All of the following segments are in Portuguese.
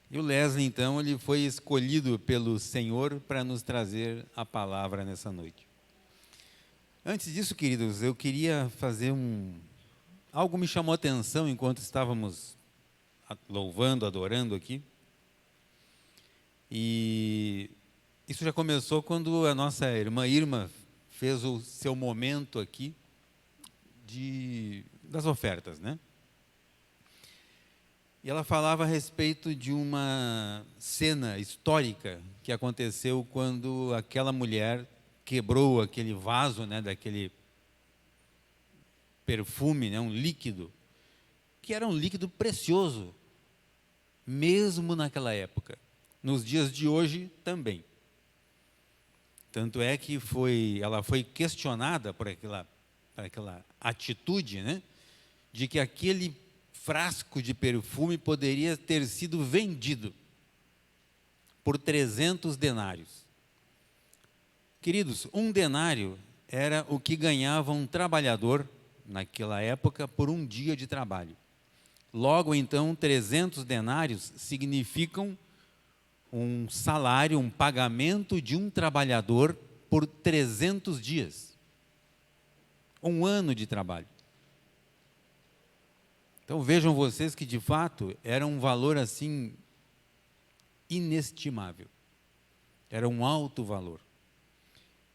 E o Leslie, então, ele foi escolhido pelo Senhor para nos trazer a palavra nessa noite. Antes disso, queridos, eu queria fazer algo me chamou a atenção enquanto estávamos louvando, adorando aqui. E isso já começou quando a nossa irmã Irma fez o seu momento aqui das ofertas, né? E ela falava a respeito de uma cena histórica que aconteceu quando aquela mulher quebrou aquele vaso, né, daquele perfume, né, um líquido, que era um líquido precioso, mesmo naquela época. Nos dias de hoje também. Tanto é que ela foi questionada por aquela atitude, né, de que aquele frasco de perfume poderia ter sido vendido por 300 denários. Queridos, um denário era o que ganhava um trabalhador, naquela época, por um dia de trabalho. Logo, então, 300 denários significam um salário, um pagamento de um trabalhador por 300 dias. Um ano de trabalho. Então vejam vocês que de fato era um valor assim inestimável. Era um alto valor.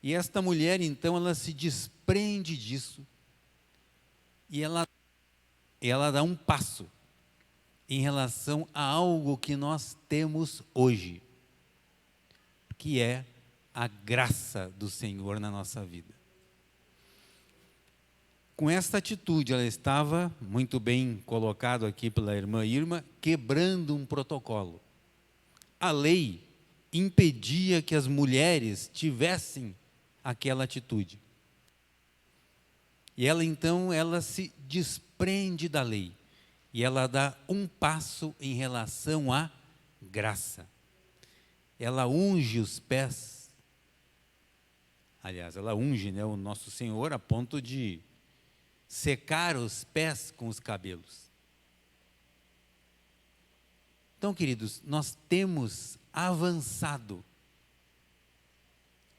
E esta mulher então ela se desprende disso e ela dá um passo em relação a algo que nós temos hoje, que é a graça do Senhor na nossa vida. Com esta atitude, ela estava, muito bem colocado aqui pela irmã Irma, quebrando um protocolo. A lei impedia que as mulheres tivessem aquela atitude. E ela então, ela se desprende da lei. E ela dá um passo em relação à graça. Ela unge os pés. Aliás, ela unge, né, o nosso Senhor a ponto de secar os pés com os cabelos. Então, queridos, nós temos avançado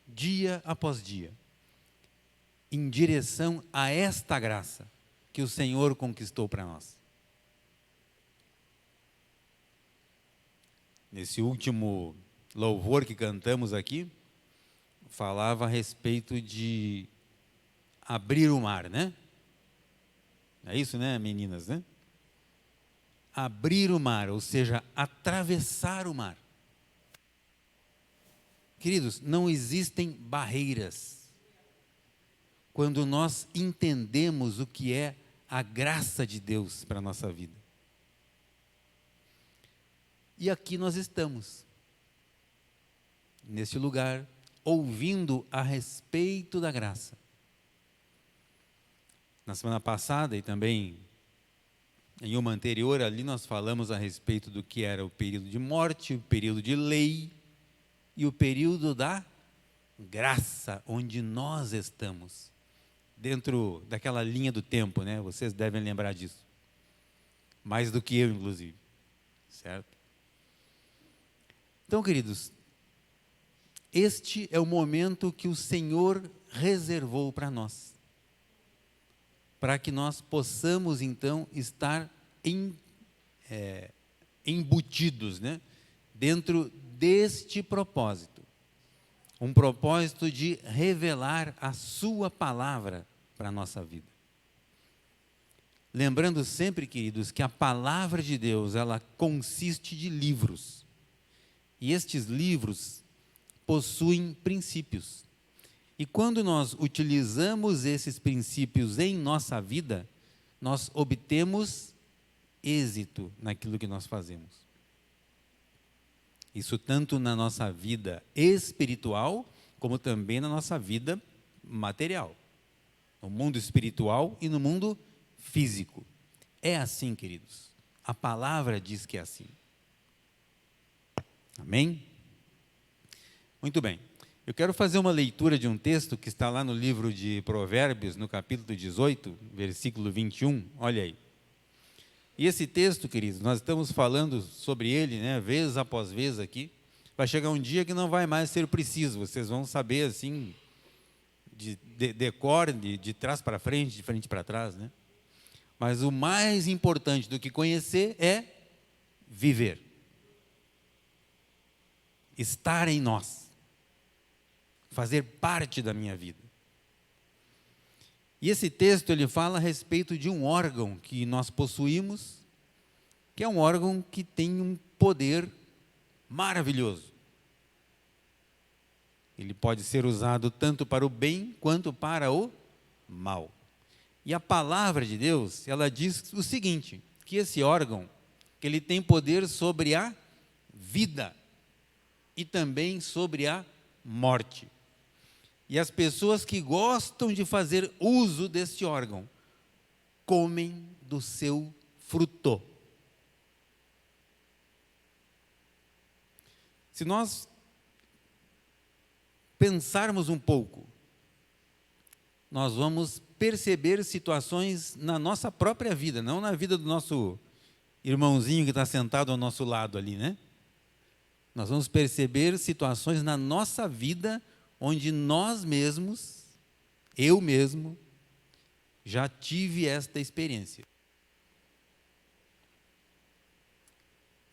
dia após dia em direção a esta graça que o Senhor conquistou para nós. Nesse último louvor que cantamos aqui, falava a respeito de abrir o mar, né? É isso, né, meninas, né? Abrir o mar, ou seja, atravessar o mar. Queridos, não existem barreiras quando nós entendemos o que é a graça de Deus para a nossa vida. E aqui nós estamos, neste lugar, ouvindo a respeito da graça. Na semana passada e também em uma anterior, ali nós falamos a respeito do que era o período de morte, o período de lei e o período da graça, onde nós estamos, dentro daquela linha do tempo, né? Vocês devem lembrar disso, mais do que eu, inclusive, certo? Então, queridos, este é o momento que o Senhor reservou para nós, para que nós possamos, então, estar embutidos, né, dentro deste propósito. Um propósito de revelar a sua palavra para a nossa vida. Lembrando sempre, queridos, que a palavra de Deus, ela consiste de livros. E estes livros possuem princípios. E quando nós utilizamos esses princípios em nossa vida, nós obtemos êxito naquilo que nós fazemos. Isso tanto na nossa vida espiritual, como também na nossa vida material. No mundo espiritual e no mundo físico. É assim, queridos. A palavra diz que é assim. Amém? Muito bem. Eu quero fazer uma leitura de um texto que está lá no livro de Provérbios, no capítulo 18, versículo 21. Olha aí. E esse texto, queridos, nós estamos falando sobre ele, né, vez após vez aqui. Vai chegar um dia que não vai mais ser preciso, vocês vão saber assim, de decor, de trás para frente, de frente para trás, né? Mas o mais importante do que conhecer é viver. Estar em nós. Fazer parte da minha vida. E esse texto ele fala a respeito de um órgão que nós possuímos, que é um órgão que tem um poder maravilhoso. Ele pode ser usado tanto para o bem quanto para o mal. E a palavra de Deus, ela diz o seguinte, que esse órgão, que ele tem poder sobre a vida e também sobre a morte. E as pessoas que gostam de fazer uso desse órgão, comem do seu fruto. Se nós pensarmos um pouco, nós vamos perceber situações na nossa própria vida, não na vida do nosso irmãozinho que está sentado ao nosso lado ali, né? Nós vamos perceber situações na nossa vida onde nós mesmos, eu mesmo, já tive esta experiência.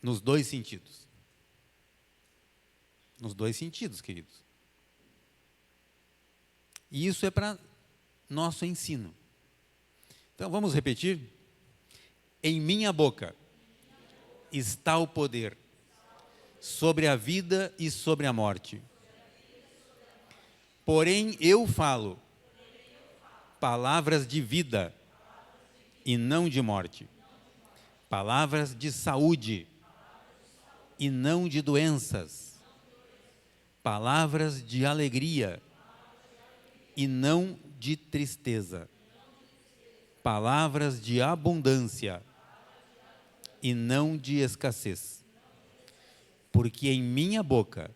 Nos dois sentidos. Nos dois sentidos, queridos. E isso é para nosso ensino. Então, vamos repetir? Em minha boca está o poder sobre a vida e sobre a morte. Porém, eu falo palavras de vida e não de morte. Palavras de saúde e não de doenças. Palavras de alegria e não de tristeza. Palavras de abundância e não de escassez. Porque em minha boca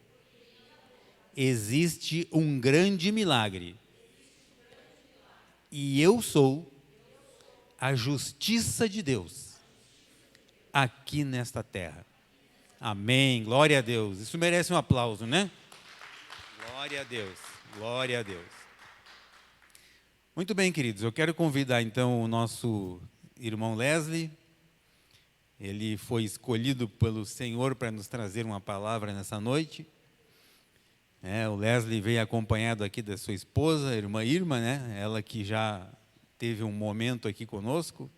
existe um grande milagre. E eu sou a justiça de Deus aqui nesta terra. Amém. Glória a Deus. Isso merece um aplauso, né? Glória a Deus. Glória a Deus. Muito bem, queridos. Eu quero convidar então o nosso irmão Leslie. Ele foi escolhido pelo Senhor para nos trazer uma palavra nessa noite. O Leslie veio acompanhado aqui da sua esposa, a irmã Irma, né? Ela que já teve um momento aqui conosco.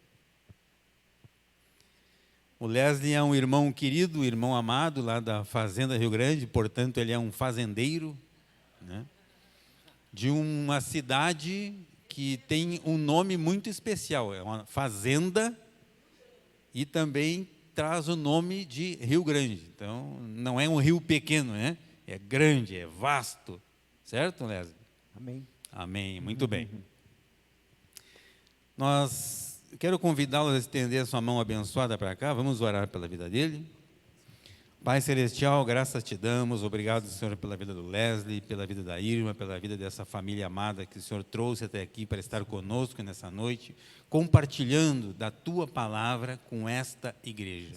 O Leslie é um irmão querido, irmão amado lá da Fazenda Rio Grande, portanto ele é um fazendeiro, né? De uma cidade que tem um nome muito especial, é uma fazenda e também traz o nome de Rio Grande. Então, não é um rio pequeno, né? É grande, é vasto. Certo, Leslie? Amém. Amém, muito bem. Quero convidá-los a estender a sua mão abençoada para cá. Vamos orar pela vida dele. Pai Celestial, graças te damos. Obrigado, Senhor, pela vida do Leslie, pela vida da Irma, pela vida dessa família amada que o Senhor trouxe até aqui para estar conosco nessa noite, compartilhando da tua palavra com esta igreja,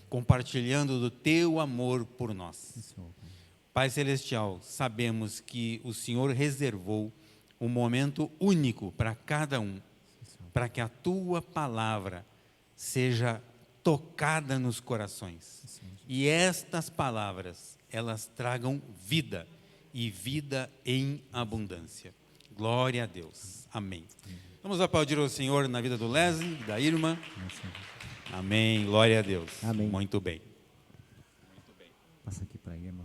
compartilhando do teu amor por nós. Pai Celestial, sabemos que o Senhor reservou um momento único para cada um, para que a tua palavra seja tocada nos corações. E estas palavras, elas tragam vida, e vida em abundância. Glória a Deus. Amém. Vamos aplaudir o Senhor na vida do Leslie, da Irma. Amém. Glória a Deus. Amém. Muito bem. Passa aqui para a Irma.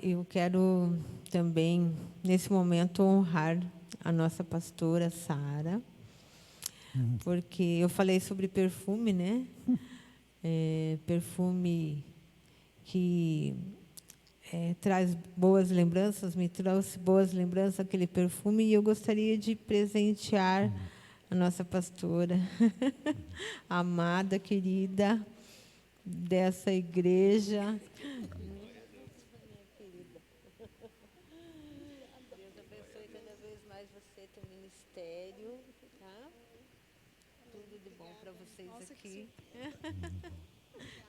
Eu quero também, nesse momento, honrar a nossa pastora Sara, porque eu falei sobre perfume, né? Perfume que traz boas lembranças, me trouxe boas lembranças aquele perfume, e eu gostaria de presentear a nossa pastora, amada, querida, dessa igreja. Deus abençoe cada vez mais você, teu ministério, tá? vocês aqui.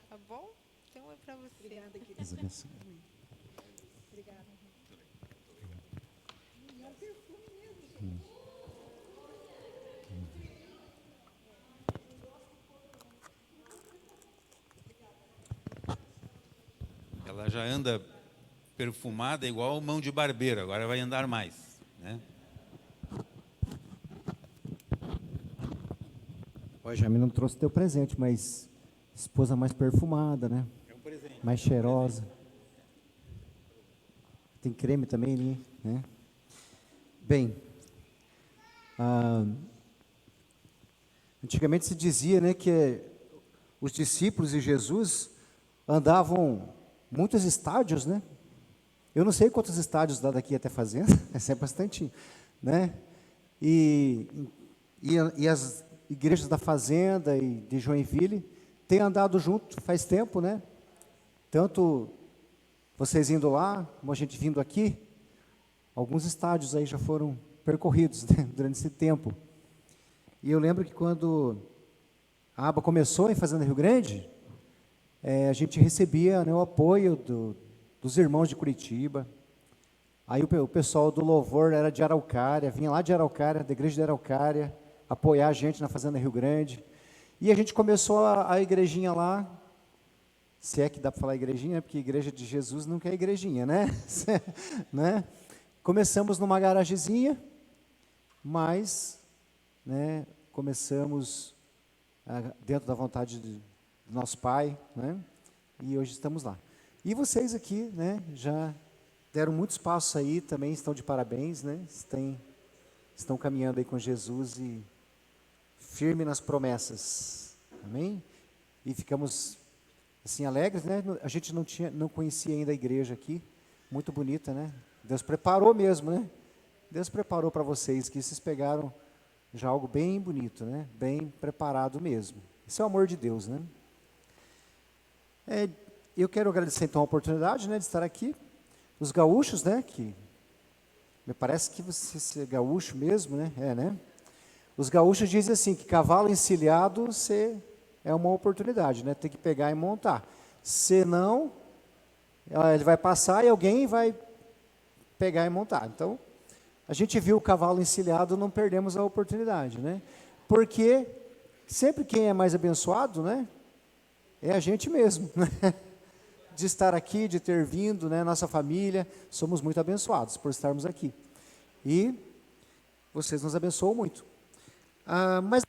Tá bom? Então é para você. Obrigada, querida. Deus abençoe. Obrigada. E é um perfume mesmo. Ela já anda perfumada igual mão de barbeiro, agora vai andar mais, né? Ó, Jaime não trouxe teu presente, mas esposa mais perfumada, né? É um presente. Mais cheirosa. Tem creme também, né? Bem, antigamente se dizia, né, que os discípulos e Jesus andavam muitos estádios, né? Eu não sei quantos estádios dá daqui até Fazenda, é bastante, né? E as igrejas da Fazenda e de Joinville têm andado junto faz tempo, né? Tanto vocês indo lá, como a gente vindo aqui, alguns estádios aí já foram percorridos, né, durante esse tempo. E eu lembro que quando a aba começou em Fazenda Rio Grande, a gente recebia, né, o apoio dos irmãos de Curitiba. Aí o pessoal do louvor era de Araucária, vinha lá de Araucária, da igreja de Araucária, apoiar a gente na Fazenda Rio Grande. E a gente começou a igrejinha lá, se é que dá para falar igrejinha, porque igreja de Jesus nunca é igrejinha, né? Né? Começamos numa garagezinha, mas, né, começamos dentro da vontade do nosso Pai, né? E hoje estamos lá. E vocês aqui, né, já deram muitos passos aí, também estão de parabéns, né? Estão caminhando aí com Jesus e firme nas promessas, amém? E ficamos assim alegres, né? A gente não conhecia ainda a igreja aqui, muito bonita, né? Deus preparou mesmo, né? Deus preparou para vocês, que vocês pegaram já algo bem bonito, né? Bem preparado mesmo. Isso é o amor de Deus, né? Eu quero agradecer então a oportunidade, né, de estar aqui. Os gaúchos, né, que me parece que você é gaúcho mesmo, né? Né? Os gaúchos dizem assim, que cavalo encilhado é uma oportunidade, né? Tem que pegar e montar. Senão, ele vai passar e alguém vai pegar e montar. Então, a gente viu o cavalo encilhado, não perdemos a oportunidade, né? Porque sempre quem é mais abençoado, né, é a gente mesmo, né? De estar aqui, de ter vindo, né, nossa família, somos muito abençoados por estarmos aqui. E vocês nos abençoam muito. Mas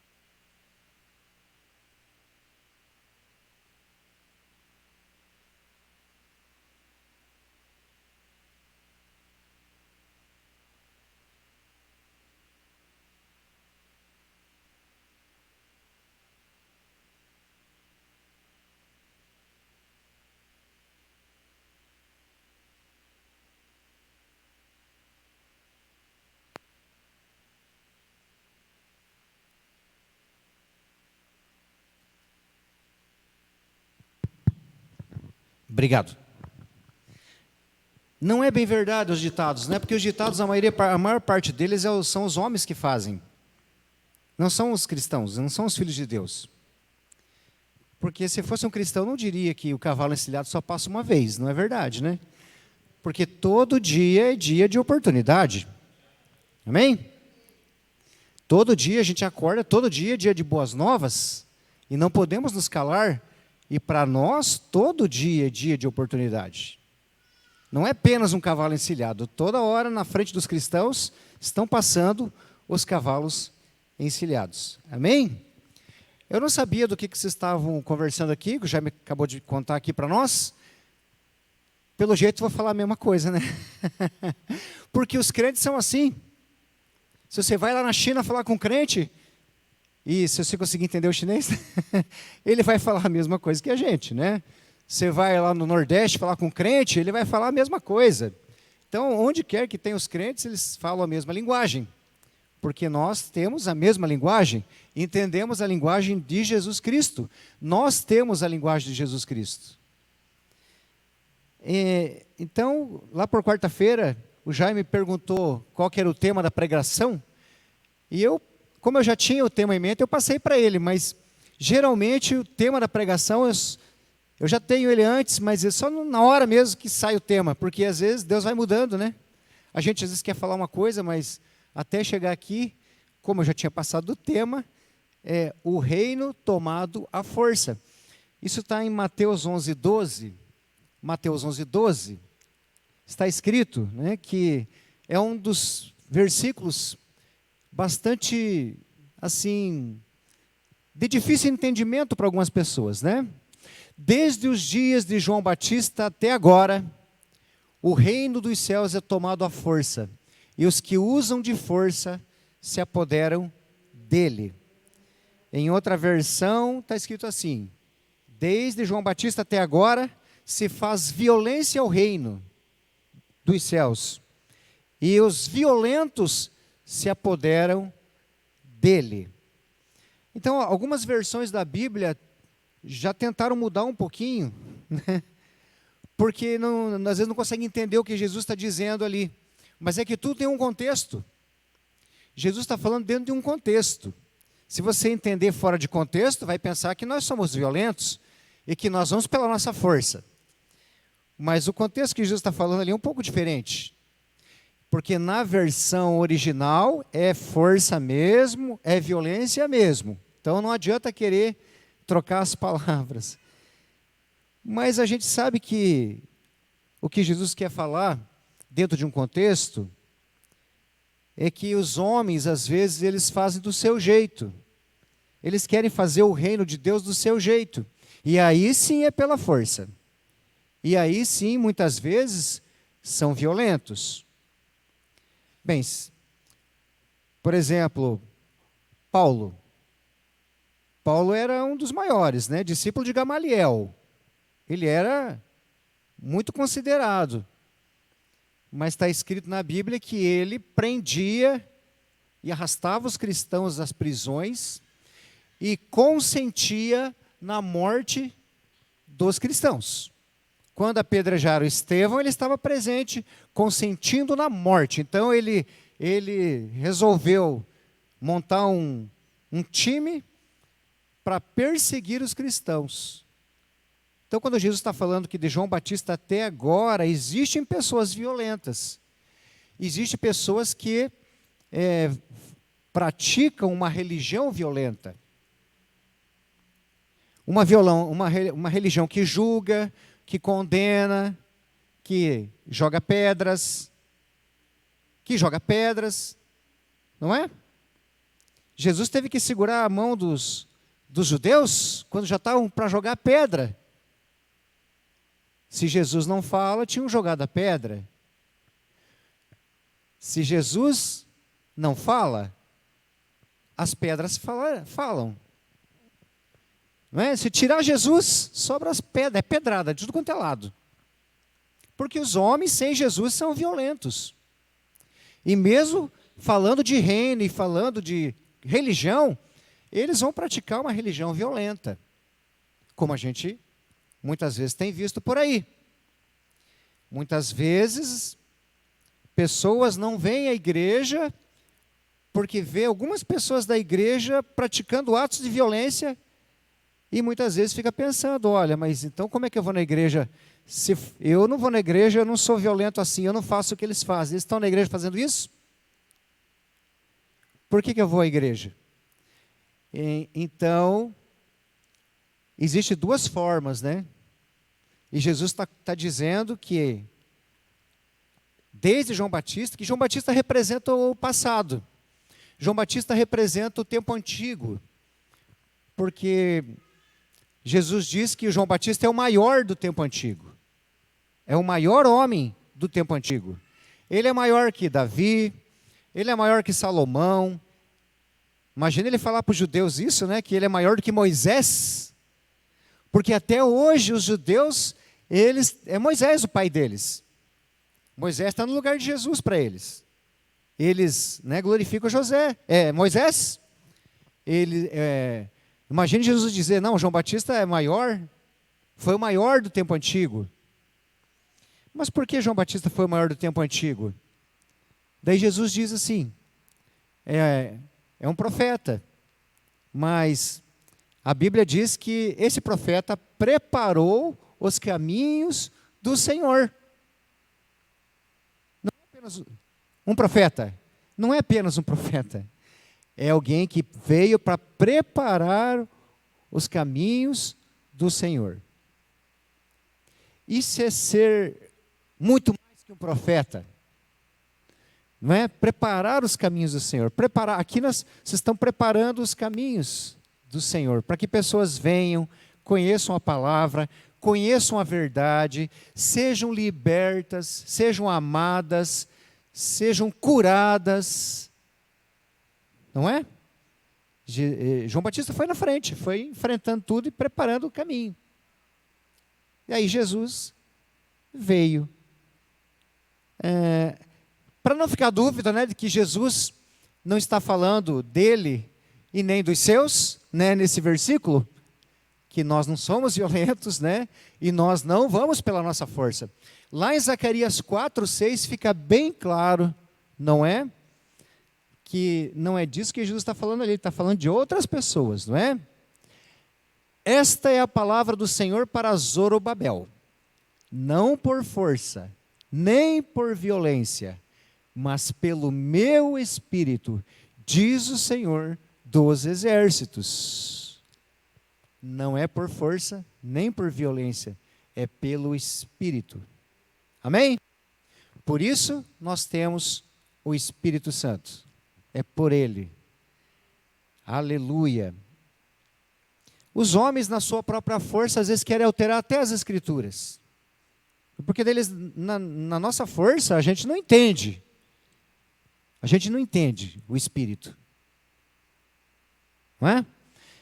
obrigado. Não é bem verdade os ditados, né? Porque os ditados, a maior parte deles são os homens que fazem. Não são os cristãos, não são os filhos de Deus. Porque se fosse um cristão, não diria que o cavalo encilhado só passa uma vez, não é verdade, né? Porque todo dia é dia de oportunidade. Amém? Todo dia a gente acorda, todo dia é dia de boas novas, e não podemos nos calar. E para nós, todo dia é dia de oportunidade. Não é apenas um cavalo encilhado. Toda hora, na frente dos cristãos, estão passando os cavalos encilhados. Amém? Eu não sabia do que vocês estavam conversando aqui, que já me acabou de contar aqui para nós. Pelo jeito, vou falar a mesma coisa, né? Porque os crentes são assim. Se você vai lá na China falar com um crente, e se você conseguir entender o chinês, ele vai falar a mesma coisa que a gente, né? Você vai lá no Nordeste falar com um crente, ele vai falar a mesma coisa. Então, onde quer que tenha os crentes, eles falam a mesma linguagem. Porque nós temos a mesma linguagem, entendemos a linguagem de Jesus Cristo. Nós temos a linguagem de Jesus Cristo. Então, lá por quarta-feira, o Jaime perguntou qual que era o tema da pregação, e eu, como eu já tinha o tema em mente, eu passei para ele, mas Geralmente, o tema da pregação, eu já tenho ele antes, mas é só na hora mesmo que sai o tema, porque às vezes Deus vai mudando, né? A gente às vezes quer falar uma coisa, mas até chegar aqui, como eu já tinha passado do tema, é o reino tomado à força. Isso está em Mateus 11:12. Mateus 11:12 está escrito, né, que é um dos versículos bastante, assim, de difícil entendimento para algumas pessoas, né? Desde os dias de João Batista até agora, o reino dos céus é tomado à força, e os que usam de força se apoderam dele. Em outra versão está escrito assim: desde João Batista até agora se faz violência ao reino dos céus, e os violentos se apoderam dele. Então, algumas versões da Bíblia já tentaram mudar um pouquinho, né? Porque às vezes não conseguem entender o que Jesus está dizendo ali. Mas é que tudo tem um contexto. Jesus está falando dentro de um contexto. Se você entender fora de contexto, vai pensar que nós somos violentos e que nós vamos pela nossa força. Mas o contexto que Jesus está falando ali é um pouco diferente. Porque na versão original é força mesmo, é violência mesmo. Então não adianta querer trocar as palavras. Mas a gente sabe que o que Jesus quer falar, dentro de um contexto, é que os homens, às vezes, eles fazem do seu jeito. Eles querem fazer o reino de Deus do seu jeito. E aí sim é pela força. E aí sim, muitas vezes, são violentos. Bem, por exemplo, Paulo. Paulo era um dos maiores, né? Discípulo de Gamaliel. Ele era muito considerado. Mas está escrito na Bíblia que ele prendia e arrastava os cristãos das prisões e consentia na morte dos cristãos. Quando apedrejaram Estevão, ele estava presente, consentindo na morte. Então ele resolveu montar um time para perseguir os cristãos. Então, quando Jesus está falando que de João Batista até agora, existem pessoas violentas. Existem pessoas que praticam uma religião violenta. Uma religião que julga, que condena, que joga pedras, não é? Jesus teve que segurar a mão dos judeus quando já estavam para jogar pedra. Se Jesus não fala, tinham jogado a pedra. Se Jesus não fala, as pedras falam. Não é? Se tirar Jesus, sobra as pedras, é pedrada, de tudo quanto é lado. Porque os homens sem Jesus são violentos. E mesmo falando de reino e falando de religião, eles vão praticar uma religião violenta. Como a gente muitas vezes tem visto por aí. Muitas vezes, pessoas não vêm à igreja porque vê algumas pessoas da igreja praticando atos de violência e muitas vezes fica pensando, olha, mas então como é que eu vou na igreja? Se eu não vou na igreja, eu não sou violento assim, eu não faço o que eles fazem. Eles estão na igreja fazendo isso? Por que eu vou à igreja? Então, existem duas formas, né? E Jesus está dizendo que, desde João Batista, que João Batista representa o passado. João Batista representa o tempo antigo. Porque Jesus diz que João Batista é o maior do tempo antigo. É o maior homem do tempo antigo. Ele é maior que Davi, ele é maior que Salomão. Imagina ele falar para os judeus isso, né? Que ele é maior do que Moisés. Porque até hoje os judeus, é Moisés o pai deles. Moisés está no lugar de Jesus para eles. Eles, né, glorificam Moisés. Imagine Jesus dizer, não, João Batista é maior, foi o maior do tempo antigo. Mas por que João Batista foi o maior do tempo antigo? Daí Jesus diz assim, é um profeta, mas A Bíblia diz que esse profeta preparou os caminhos do Senhor. Não é apenas um profeta. Não é apenas um profeta. É alguém que veio para preparar os caminhos do Senhor. Isso é ser muito mais que um profeta. Não é? Preparar os caminhos do Senhor. Preparar. Aqui vocês estão preparando os caminhos do Senhor, para que pessoas venham, conheçam a palavra, conheçam a verdade, sejam libertas, sejam amadas, sejam curadas. Não é? João Batista foi na frente, foi enfrentando tudo e preparando o caminho. E aí Jesus veio. Para não ficar dúvida, né, de que Jesus não está falando dele e nem dos seus, né, nesse versículo, que nós não somos violentos, né, e nós não vamos pela nossa força. Lá em Zacarias 4:6 fica bem claro, não é? Que não é disso que Jesus está falando ali, ele está falando de outras pessoas, não é? Esta é a palavra do Senhor para Zorobabel, não por força, nem por violência, mas pelo meu Espírito, diz o Senhor dos exércitos. Não é por força, nem por violência, é pelo Espírito. Amém? Por isso, nós temos o Espírito Santo. É por Ele. Aleluia. Os homens, na sua própria força, às vezes querem alterar até as Escrituras. Porque deles, na nossa força, a gente não entende. A gente não entende o Espírito. Não é?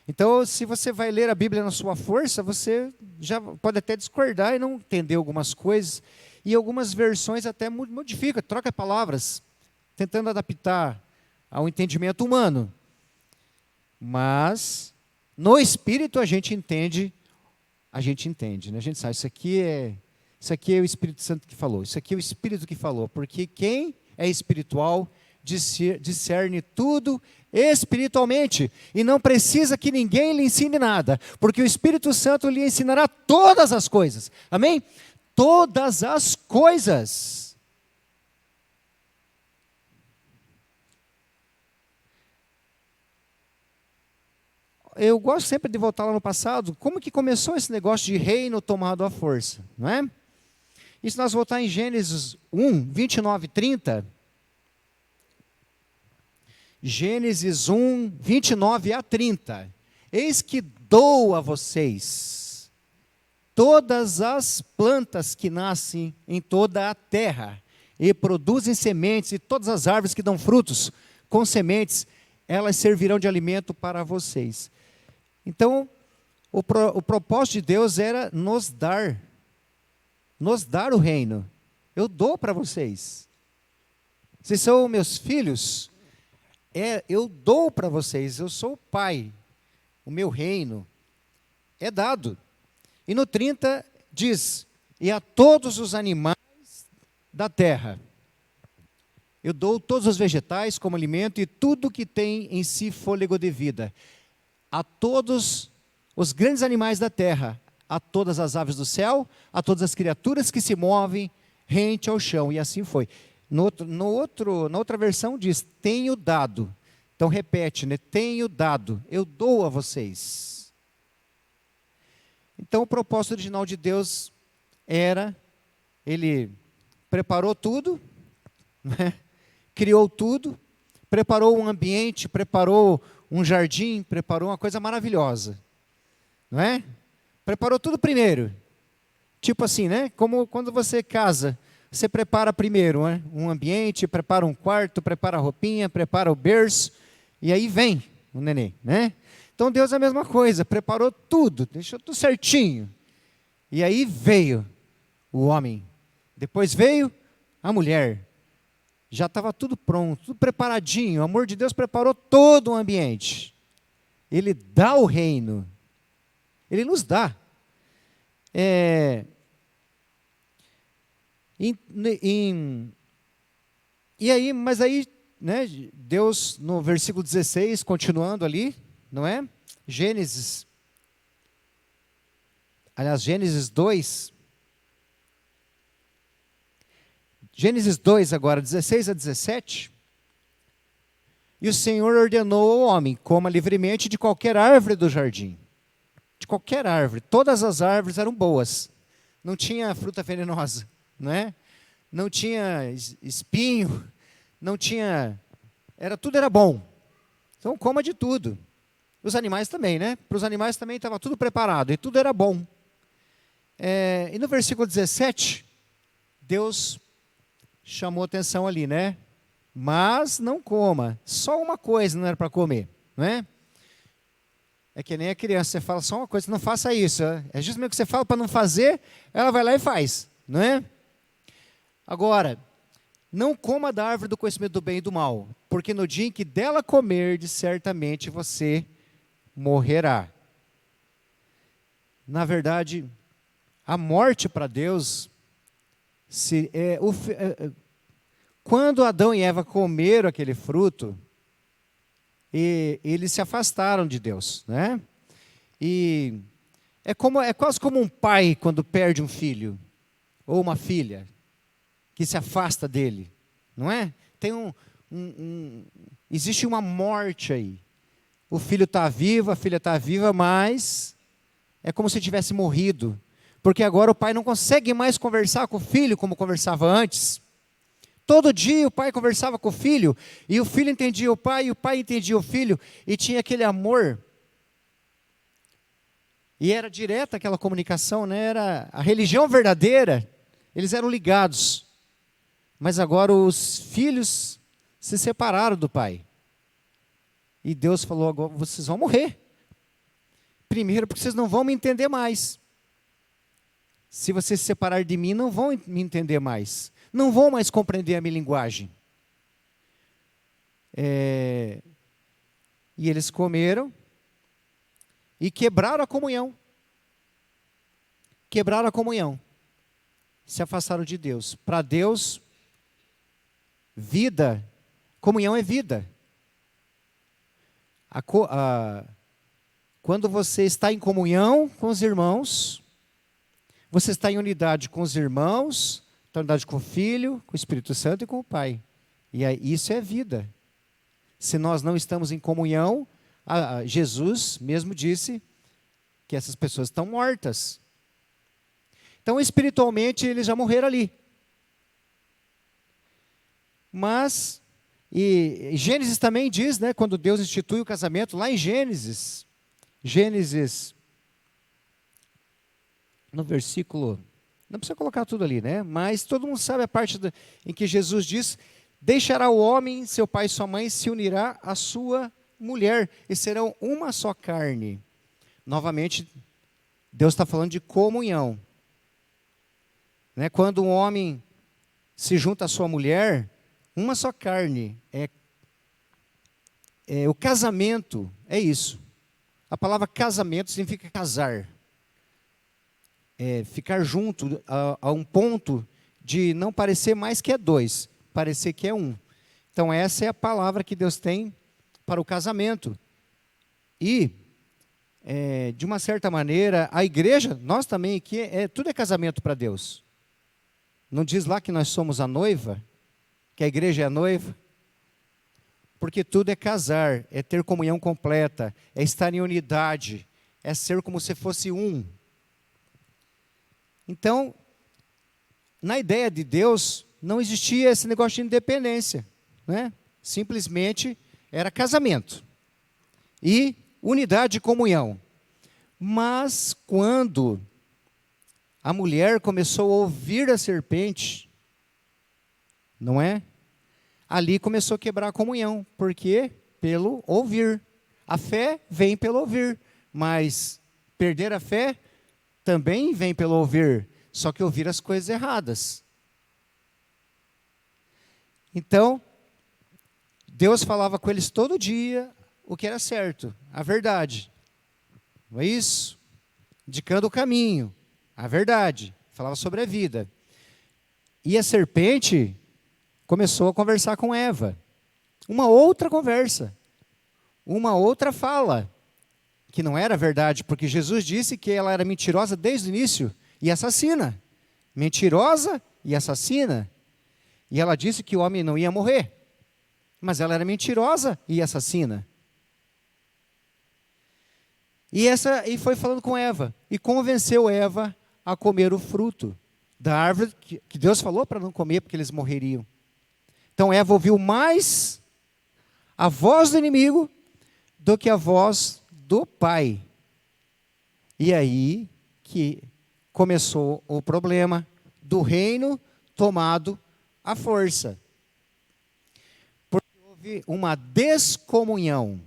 Então, se você vai ler a Bíblia na sua força, você já pode até discordar e não entender algumas coisas. E algumas versões até modificam, troca palavras, tentando adaptar ao entendimento humano. Mas, no Espírito, a gente entende, né? A gente sabe, isso aqui é o Espírito Santo que falou, isso aqui é o Espírito que falou, porque quem é espiritual discerne tudo espiritualmente, e não precisa que ninguém lhe ensine nada, porque o Espírito Santo lhe ensinará todas as coisas, amém? Todas as coisas. Eu gosto sempre de voltar lá no passado, como que começou esse negócio de reino tomado à força, não é? E se nós voltar em Gênesis 1, 29 e 30, Gênesis 1, 29 a 30. Eis que dou a vocês todas as plantas que nascem em toda a terra e produzem sementes, e todas as árvores que dão frutos com sementes, elas servirão de alimento para vocês. Então, o propósito de Deus era nos dar o reino. Eu dou para vocês. Vocês são meus filhos. Eu dou para vocês, eu sou o pai, o meu reino é dado. E no 30 diz, e a todos os animais da terra, eu dou todos os vegetais como alimento e tudo que tem em si fôlego de vida. A todos os grandes animais da terra, a todas as aves do céu, a todas as criaturas que se movem rente ao chão. E assim foi. Na outra versão diz, tenho dado. Então repete, né? Tenho dado, eu dou a vocês. Então o propósito original de Deus era, Ele preparou tudo, né? Criou tudo, preparou um ambiente, preparou um jardim, preparou uma coisa maravilhosa. Não é? Preparou tudo primeiro. Tipo assim, né? Como quando você casa, você prepara primeiro, né? Um ambiente, prepara um quarto, prepara a roupinha, prepara o berço, e aí vem o neném, né? Então Deus é a mesma coisa, preparou tudo, deixou tudo certinho. E aí veio o homem. Depois veio a mulher. Já estava tudo pronto, tudo preparadinho. O amor de Deus preparou todo o ambiente. Ele dá o reino. Ele nos dá. Mas aí, né, Deus, no versículo 16, continuando ali, não é? Gênesis aliás, Gênesis 2. Gênesis 2 agora, 16 a 17. E o Senhor ordenou ao homem, coma livremente de qualquer árvore do jardim. De qualquer árvore. Todas as árvores eram boas. Não tinha fruta venenosa, não é? Não tinha espinho, não tinha... tudo era bom. Então coma de tudo. Os animais também, né? Para os animais também estava tudo preparado e tudo era bom. E no versículo 17, Deus chamou atenção ali, né? Mas não coma. Só uma coisa não era para comer, não é? É que nem a criança, você fala só uma coisa, não faça isso. É justamente o que você fala para não fazer, ela vai lá e faz, não é? Agora, não coma da árvore do conhecimento do bem e do mal, porque no dia em que dela comerdes, certamente você morrerá. Na verdade, a morte para Deus, quando Adão e Eva comeram aquele fruto, eles se afastaram de Deus, né? E é quase como um pai quando perde um filho ou uma filha que se afasta dele, não é? Tem existe uma morte aí. O filho está vivo, a filha está viva, mas é como se tivesse morrido, porque agora o pai não consegue mais conversar com o filho como conversava antes. Todo dia o pai conversava com o filho, e o filho entendia o pai, e o pai entendia o filho, e tinha aquele amor. E era direta aquela comunicação, né? Era a religião verdadeira, eles eram ligados. Mas agora os filhos se separaram do pai. E Deus falou, agora vocês vão morrer. Primeiro porque vocês não vão me entender mais. Se vocês se separarem de mim, não vão me entender mais. Não vão mais compreender a minha linguagem. E eles comeram e quebraram a comunhão. Quebraram a comunhão. Se afastaram de Deus. Para Deus, comunhão é vida. Quando você está em comunhão com os irmãos, você está em unidade com os irmãos, está em unidade com o Filho, com o Espírito Santo e com o Pai. E isso é vida. Se nós não estamos em comunhão, Jesus mesmo disse que essas pessoas estão mortas. Então, espiritualmente, eles já morreram ali. Mas, e Gênesis também diz, né, quando Deus institui o casamento, lá em Gênesis, no versículo, não precisa colocar tudo ali, né? Mas todo mundo sabe a parte em que Jesus diz, deixará o homem, seu pai e sua mãe, se unirá à sua mulher, e serão uma só carne. Novamente, Deus está falando de comunhão. Né? Quando um homem se junta à sua mulher, uma só carne. O casamento é isso. A palavra casamento significa casar. Ficar junto a um ponto de não parecer mais que é dois, parecer que é um. Então essa é a palavra que Deus tem para o casamento. E, de uma certa maneira, a igreja, nós também aqui, tudo é casamento para Deus. Não diz lá que nós somos a noiva? Que a igreja é a noiva? Porque tudo é casar, é ter comunhão completa, é estar em unidade, é ser como se fosse um. Então, na ideia de Deus, não existia esse negócio de independência, né? Simplesmente era casamento e unidade e comunhão. Mas quando a mulher começou a ouvir a serpente, não é? Ali começou a quebrar a comunhão, porque pelo ouvir. A fé vem pelo ouvir, mas perder a fé também vem pelo ouvir, só que ouvir as coisas erradas. Então, Deus falava com eles todo dia o que era certo, a verdade. Não é isso? Indicando o caminho, a verdade. Falava sobre a vida. E a serpente começou a conversar com Eva. Uma outra conversa. Uma outra fala. que não era verdade, porque Jesus disse que ela era mentirosa desde o início e assassina. Mentirosa e assassina. E ela disse que o homem não ia morrer. Mas ela era mentirosa e assassina. E foi falando com Eva. E convenceu Eva a comer o fruto da árvore que Deus falou para não comer, porque eles morreriam. Então Eva ouviu mais a voz do inimigo do que a voz do pai. E aí que começou o problema do reino tomado à força. Porque houve uma descomunhão.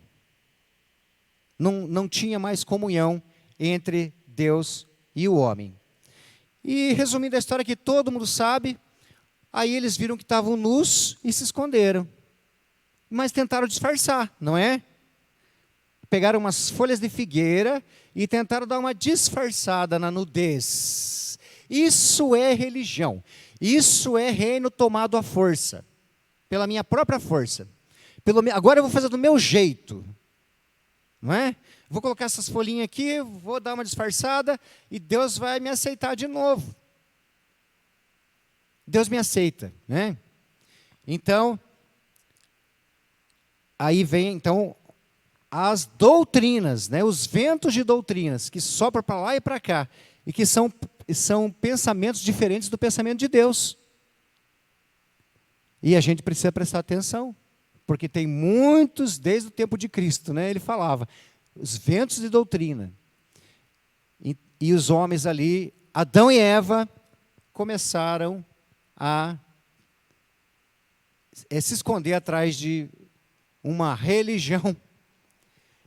Não tinha mais comunhão entre Deus e o homem. E resumindo a história que todo mundo sabe, aí eles viram que estavam nus e se esconderam. Mas tentaram disfarçar, não é? Pegaram umas folhas de figueira e tentaram dar uma disfarçada na nudez. Isso é religião. Isso é reino tomado à força. Pela minha própria força. Agora eu vou fazer do meu jeito. Não é? Vou colocar essas folhinhas aqui, vou dar uma disfarçada e Deus vai me aceitar de novo. Deus me aceita, né? Então, aí vem então as doutrinas, né? Os ventos de doutrinas que sopram para lá e para cá e que são pensamentos diferentes do pensamento de Deus. E a gente precisa prestar atenção. Porque tem muitos, desde o tempo de Cristo, né? Ele falava, os ventos de doutrina. E os homens ali, Adão e Eva, começaram a se esconder atrás de uma religião.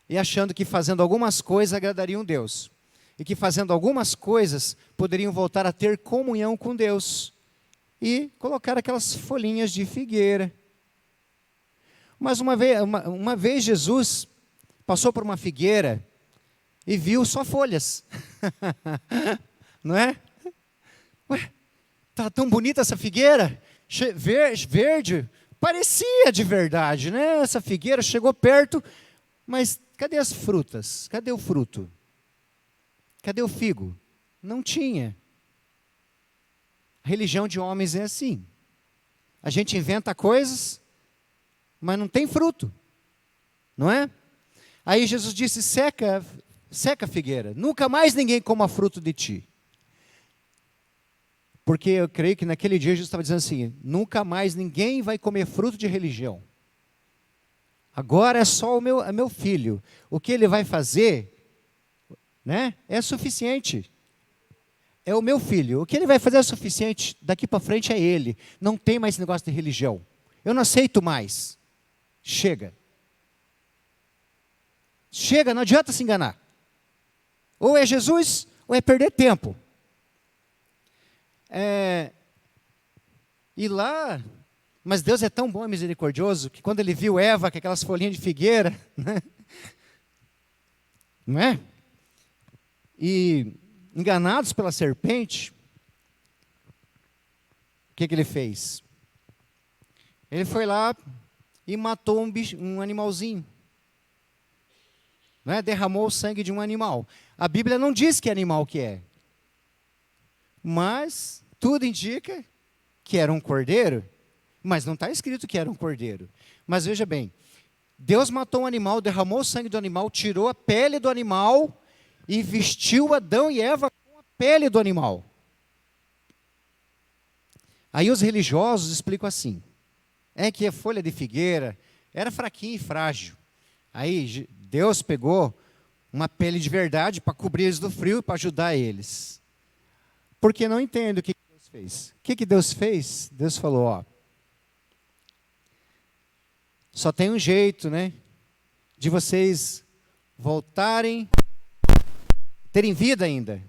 E achando que fazendo algumas coisas agradariam Deus. E que fazendo algumas coisas poderiam voltar a ter comunhão com Deus. E colocar aquelas folhinhas de figueira. Mas uma vez Jesus passou por uma figueira e viu só folhas. Não é? Ué, tá tão bonita essa figueira? Verde, parecia de verdade, né? Essa figueira chegou perto, mas cadê as frutas? Cadê o fruto? Cadê o figo? Não tinha. A religião de homens é assim. A gente inventa coisas, mas não tem fruto, não é? Aí Jesus disse, seca a figueira, nunca mais ninguém coma fruto de ti. Porque eu creio que naquele dia Jesus estava dizendo assim, nunca mais ninguém vai comer fruto de religião. Agora é só o meu filho. O que ele vai fazer, né, é suficiente. É o meu filho. O que ele vai fazer é suficiente, daqui para frente é ele. Não tem mais esse negócio de religião. Eu não aceito mais. Chega. Chega, não adianta se enganar. Ou é Jesus, ou é perder tempo. E lá, mas Deus é tão bom e misericordioso, que quando ele viu Eva com aquelas folhinhas de figueira, né? Não é? E enganados pela serpente, o que ele fez? Ele foi lá e matou um animalzinho. Não é? Derramou o sangue de um animal. A Bíblia não diz que animal que é. Mas tudo indica que era um cordeiro. Mas não está escrito que era um cordeiro. Mas veja bem, Deus matou um animal, derramou o sangue do animal, tirou a pele do animal e vestiu Adão e Eva com a pele do animal. Aí os religiosos explicam assim, é que a folha de figueira era fraquinha e frágil. Aí Deus pegou uma pele de verdade para cobrir eles do frio e para ajudar eles. Porque não entende o que Deus fez. O que Deus fez? Deus falou, ó, só tem um jeito, né, de vocês voltarem, terem vida ainda.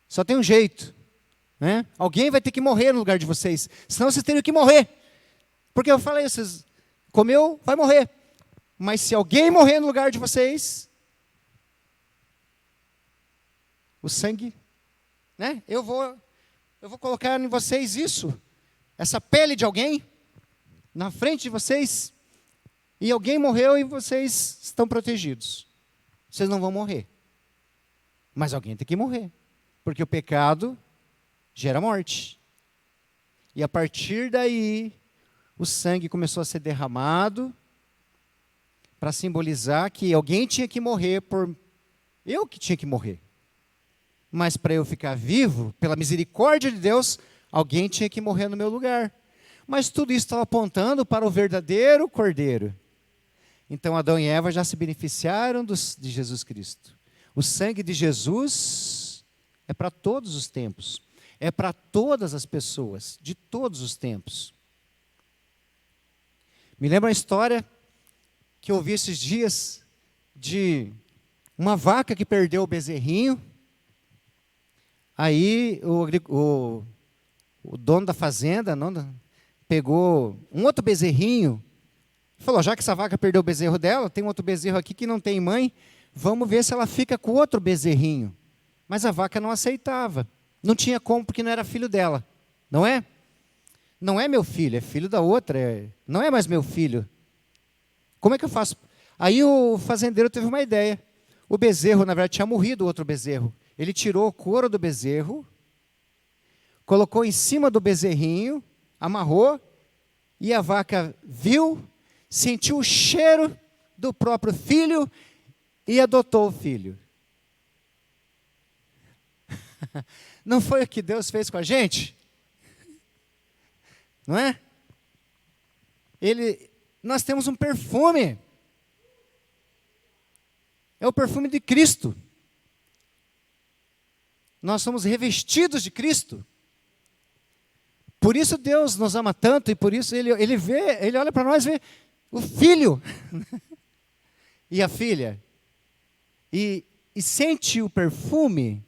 Só tem um jeito, né? Alguém vai ter que morrer no lugar de vocês, senão vocês teriam que morrer. Porque eu falei, vocês comeu, vai morrer. Mas se alguém morrer no lugar de vocês, o sangue, né? Eu vou colocar em vocês isso, essa pele de alguém, na frente de vocês, e alguém morreu e vocês estão protegidos. vocês não vão morrer. Mas alguém tem que morrer, porque o pecado gera morte. E a partir daí, o sangue começou a ser derramado para simbolizar que alguém tinha que morrer por eu que tinha que morrer. Mas para eu ficar vivo, pela misericórdia de Deus, alguém tinha que morrer no meu lugar. Mas tudo isso estava apontando para o verdadeiro Cordeiro. Então Adão e Eva já se beneficiaram de Jesus Cristo. O sangue de Jesus é para todos os tempos. É para todas as pessoas, de todos os tempos. Me lembra uma história que eu ouvi esses dias de uma vaca que perdeu o bezerrinho. Aí o dono da fazenda pegou um outro bezerrinho e falou, já que essa vaca perdeu o bezerro dela, tem um outro bezerro aqui que não tem mãe, vamos ver se ela fica com outro bezerrinho. Mas a vaca não aceitava. Não tinha como, porque não era filho dela. Não é? Não é meu filho, é filho da outra. Não é mais meu filho. Como é que eu faço? Aí o fazendeiro teve uma ideia. O bezerro, na verdade, tinha morrido o outro bezerro. Ele tirou o couro do bezerro, colocou em cima do bezerrinho, amarrou, e a vaca viu, sentiu o cheiro do próprio filho e adotou o filho. Não foi o que Deus fez com a gente? Não é? Nós temos um perfume. É o perfume de Cristo. Nós somos revestidos de Cristo. Por isso Deus nos ama tanto e por isso Ele olha para nós e vê o filho e a filha. E sente o perfume.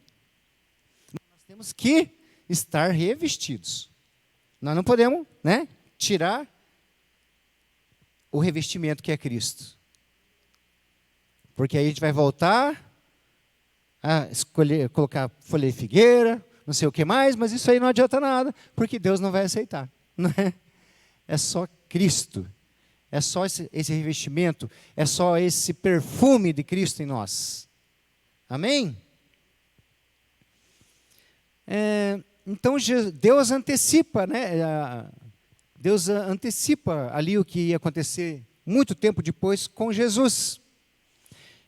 Nós temos que estar revestidos. Nós não podemos, tirar o revestimento que é Cristo. Porque aí a gente vai voltar a escolher, colocar folha de figueira, não sei o que mais, mas isso aí não adianta nada, porque Deus não vai aceitar. Não é? É só Cristo. É só esse revestimento, é só esse perfume de Cristo em nós. Amém? Então Deus antecipa, Deus antecipa ali o que ia acontecer muito tempo depois com Jesus.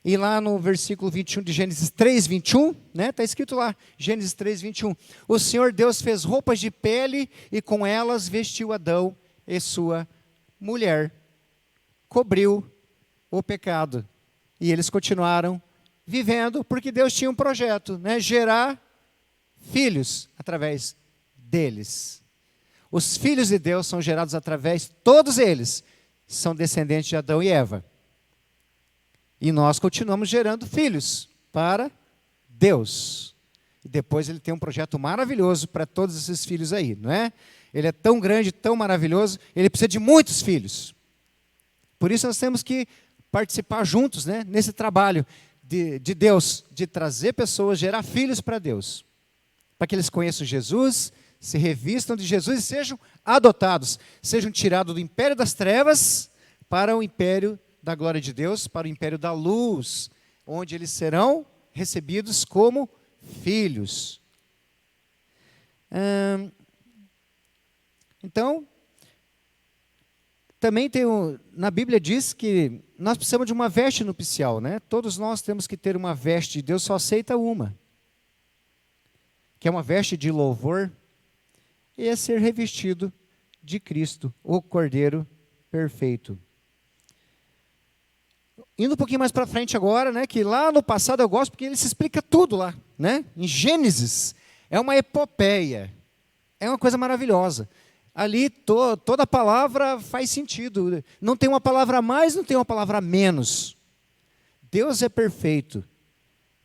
E lá no versículo 21 de Gênesis 3, 21, está escrito lá, Gênesis 3, 21. O Senhor Deus fez roupas de pele e com elas vestiu Adão e sua mulher. Cobriu o pecado. E eles continuaram vivendo, porque Deus tinha um projeto, gerar filhos através deles. Os filhos de Deus são gerados através, todos eles são descendentes de Adão e Eva. E nós continuamos gerando filhos para Deus. E depois Ele tem um projeto maravilhoso para todos esses filhos aí, não é? Ele é tão grande, tão maravilhoso, Ele precisa de muitos filhos. Por isso nós temos que participar juntos, nesse trabalho de Deus, de trazer pessoas, gerar filhos para Deus. Para que eles conheçam Jesus, se revistam de Jesus e sejam adotados, sejam tirados do império das trevas para o império da glória de Deus, para o império da luz, onde eles serão recebidos como filhos. Então, também na Bíblia diz que nós precisamos de uma veste nupcial, Todos nós temos que ter uma veste, Deus só aceita uma, que é uma veste de louvor, e é ser revestido de Cristo, o Cordeiro perfeito. Indo um pouquinho mais para frente agora, que lá no passado eu gosto, porque ele se explica tudo lá, em Gênesis, é uma epopeia, é uma coisa maravilhosa. Ali toda palavra faz sentido, não tem uma palavra a mais, não tem uma palavra a menos. Deus é perfeito,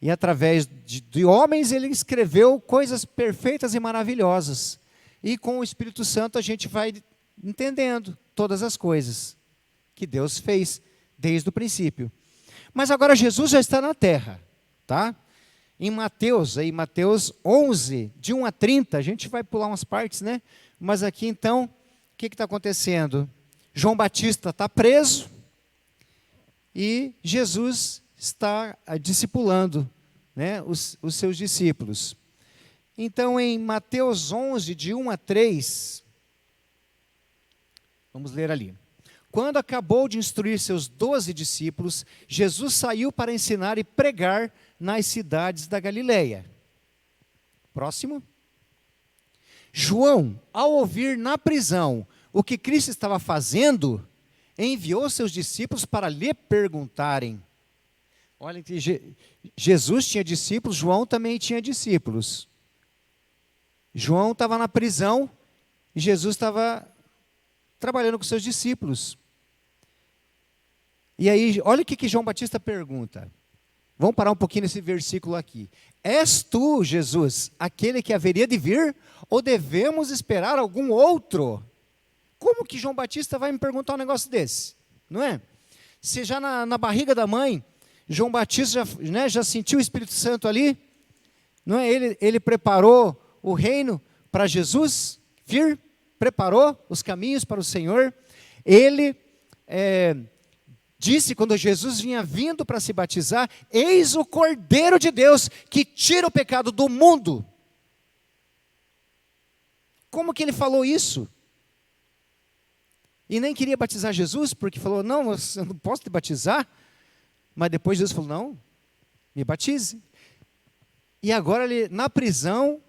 e através de homens ele escreveu coisas perfeitas e maravilhosas, e com o Espírito Santo a gente vai entendendo todas as coisas que Deus fez desde o princípio. Mas agora Jesus já está na terra, Em Mateus 11, de 1 a 30, a gente vai pular umas partes, Mas aqui então, o que está acontecendo? João Batista está preso e Jesus está discipulando, né, os seus discípulos. Então, em Mateus 11, de 1 a 3, vamos ler ali. Quando acabou de instruir seus 12 discípulos, Jesus saiu para ensinar e pregar nas cidades da Galileia. Próximo. João, ao ouvir na prisão o que Cristo estava fazendo, enviou seus discípulos para lhe perguntarem. Olha que Jesus tinha discípulos, João também tinha discípulos. João estava na prisão e Jesus estava trabalhando com seus discípulos. E aí, olha o que João Batista pergunta. Vamos parar um pouquinho nesse versículo aqui. És tu, Jesus, aquele que haveria de vir, ou devemos esperar algum outro? Como que João Batista vai me perguntar um negócio desse? Não é? Se já na barriga da mãe, João Batista já sentiu o Espírito Santo ali, não é? Ele preparou o reino para Jesus vir, preparou os caminhos para o Senhor. Ele disse, quando Jesus vinha vindo para se batizar, eis o Cordeiro de Deus que tira o pecado do mundo. Como que ele falou isso? E nem queria batizar Jesus, porque falou, não, eu não posso te batizar. Mas depois Jesus falou, não, me batize. E agora, na prisão,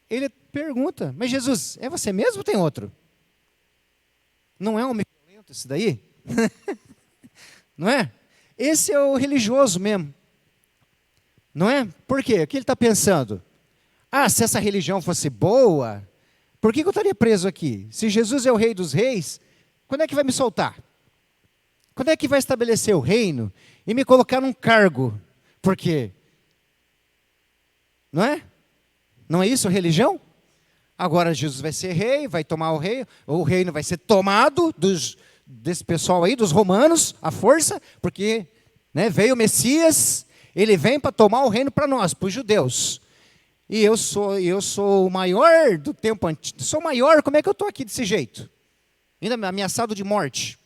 ele pergunta, mas Jesus, é você mesmo ou tem outro? Não é um homem violento esse daí? Não é? Esse é o religioso mesmo. Não é? Por quê? O que ele está pensando? Se essa religião fosse boa, por que eu estaria preso aqui? Se Jesus é o rei dos reis, quando é que vai me soltar? Quando é que vai estabelecer o reino e me colocar num cargo? Por quê? Não é? Não é isso a religião? Agora Jesus vai ser rei, vai tomar o reino vai ser tomado desse pessoal aí, dos romanos, à força, porque veio o Messias, ele vem para tomar o reino para nós, para os judeus. E eu sou o maior do tempo antigo, sou maior, como é que eu estou aqui desse jeito? Ainda ameaçado de morte.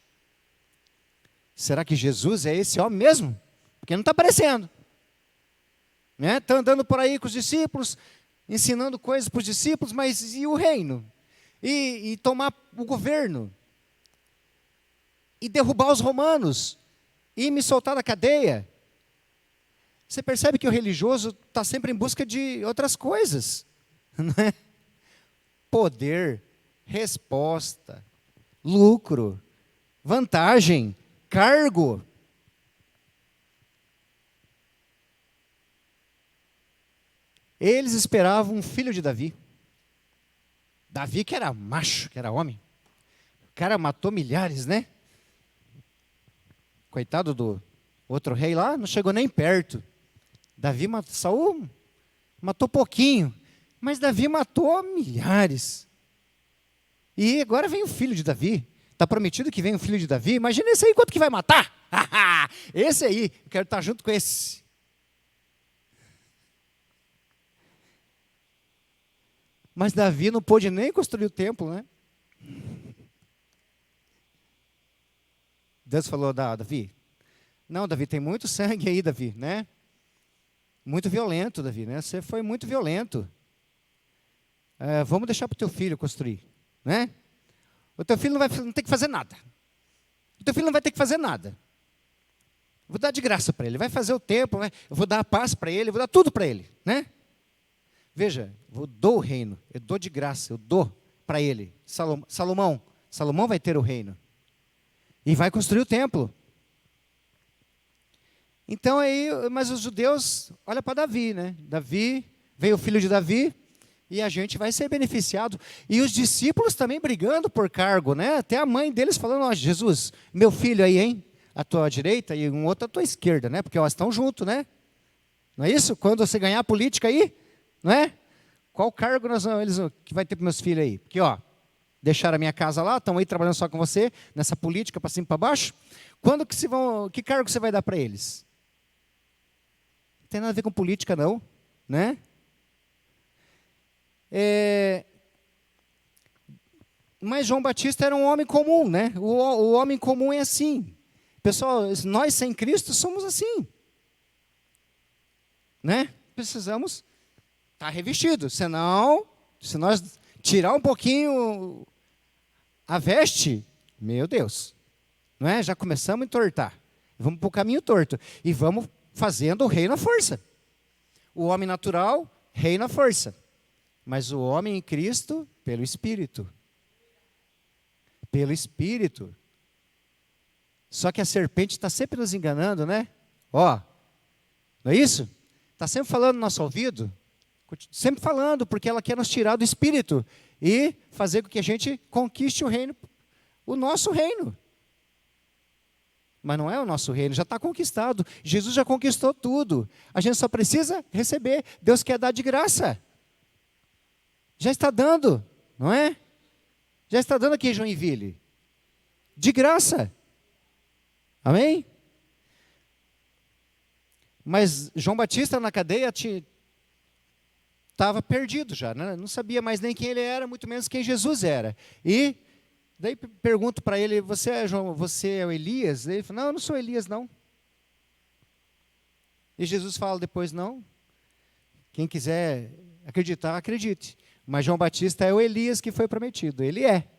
Será que Jesus é esse homem mesmo? Porque não está aparecendo. Está andando por aí com os discípulos, ensinando coisas para os discípulos, mas e o reino? E tomar o governo? E derrubar os romanos? E me soltar da cadeia? Você percebe que o religioso está sempre em busca de outras coisas. Não é? Poder, resposta, lucro, vantagem, cargo. Eles esperavam um filho de Davi. Davi que era macho, que era homem. O cara matou milhares, né? Coitado do outro rei lá, não chegou nem perto. Saul matou pouquinho, mas Davi matou milhares. E agora vem o filho de Davi. Está prometido que vem o filho de Davi. Imagina esse aí, quanto que vai matar? Esse aí, eu quero estar junto com esse. Mas Davi não pôde nem construir o templo, né? Deus falou, Davi, não, Davi, tem muito sangue aí, Davi, né? Muito violento, Davi, né? Você foi muito violento. Vamos deixar para o teu filho construir, né? O teu filho não tem que fazer nada. O teu filho não vai ter que fazer nada. Eu vou dar de graça para ele, vai fazer o templo, eu vou dar a paz para ele, eu vou dar tudo para ele, né? Veja, eu dou o reino, eu dou de graça, eu dou para ele. Salomão vai ter o reino. E vai construir o templo. Então aí, mas os judeus, olha para Davi, né? Davi, veio o filho de Davi, e a gente vai ser beneficiado. E os discípulos também brigando por cargo, né? Até a mãe deles falando, Jesus, meu filho aí, hein? À tua direita e um outro à tua esquerda, né? Porque elas estão juntos, né? Não é isso? Quando você ganhar a política aí, não é? Qual cargo que vai ter para meus filhos aí? Porque, deixaram a minha casa lá, estão aí trabalhando só com você, nessa política para cima e para baixo. Quando que cargo você vai dar para eles? Não tem nada a ver com política, não, né? Mas João Batista era um homem comum, né? O homem comum é assim. Pessoal, nós sem Cristo somos assim. né? Precisamos estar revestidos. Senão, se nós tirar um pouquinho a veste, meu Deus, não é? Já começamos a entortar. Vamos para o caminho torto. E vamos fazendo o reino à força. O homem natural, reina à força. Mas o homem em Cristo, pelo Espírito. Pelo Espírito. Só que a serpente está sempre nos enganando, né? Ó, não é isso? Está sempre falando no nosso ouvido. Sempre falando, porque ela quer nos tirar do Espírito. E fazer com que a gente conquiste o reino, o nosso reino. Mas não é o nosso reino, já está conquistado. Jesus já conquistou tudo. A gente só precisa receber. Deus quer dar de graça. Já está dando, não é? Já está dando aqui em Joinville. De graça. Amém? Mas João Batista na cadeia estava perdido já, né? Não sabia mais nem quem ele era, muito menos quem Jesus era. E daí pergunto para ele, você é o Elias? Ele falou, não, eu não sou Elias, não. E Jesus fala depois, não. Quem quiser acreditar, acredite. Mas João Batista é o Elias que foi prometido. Ele é.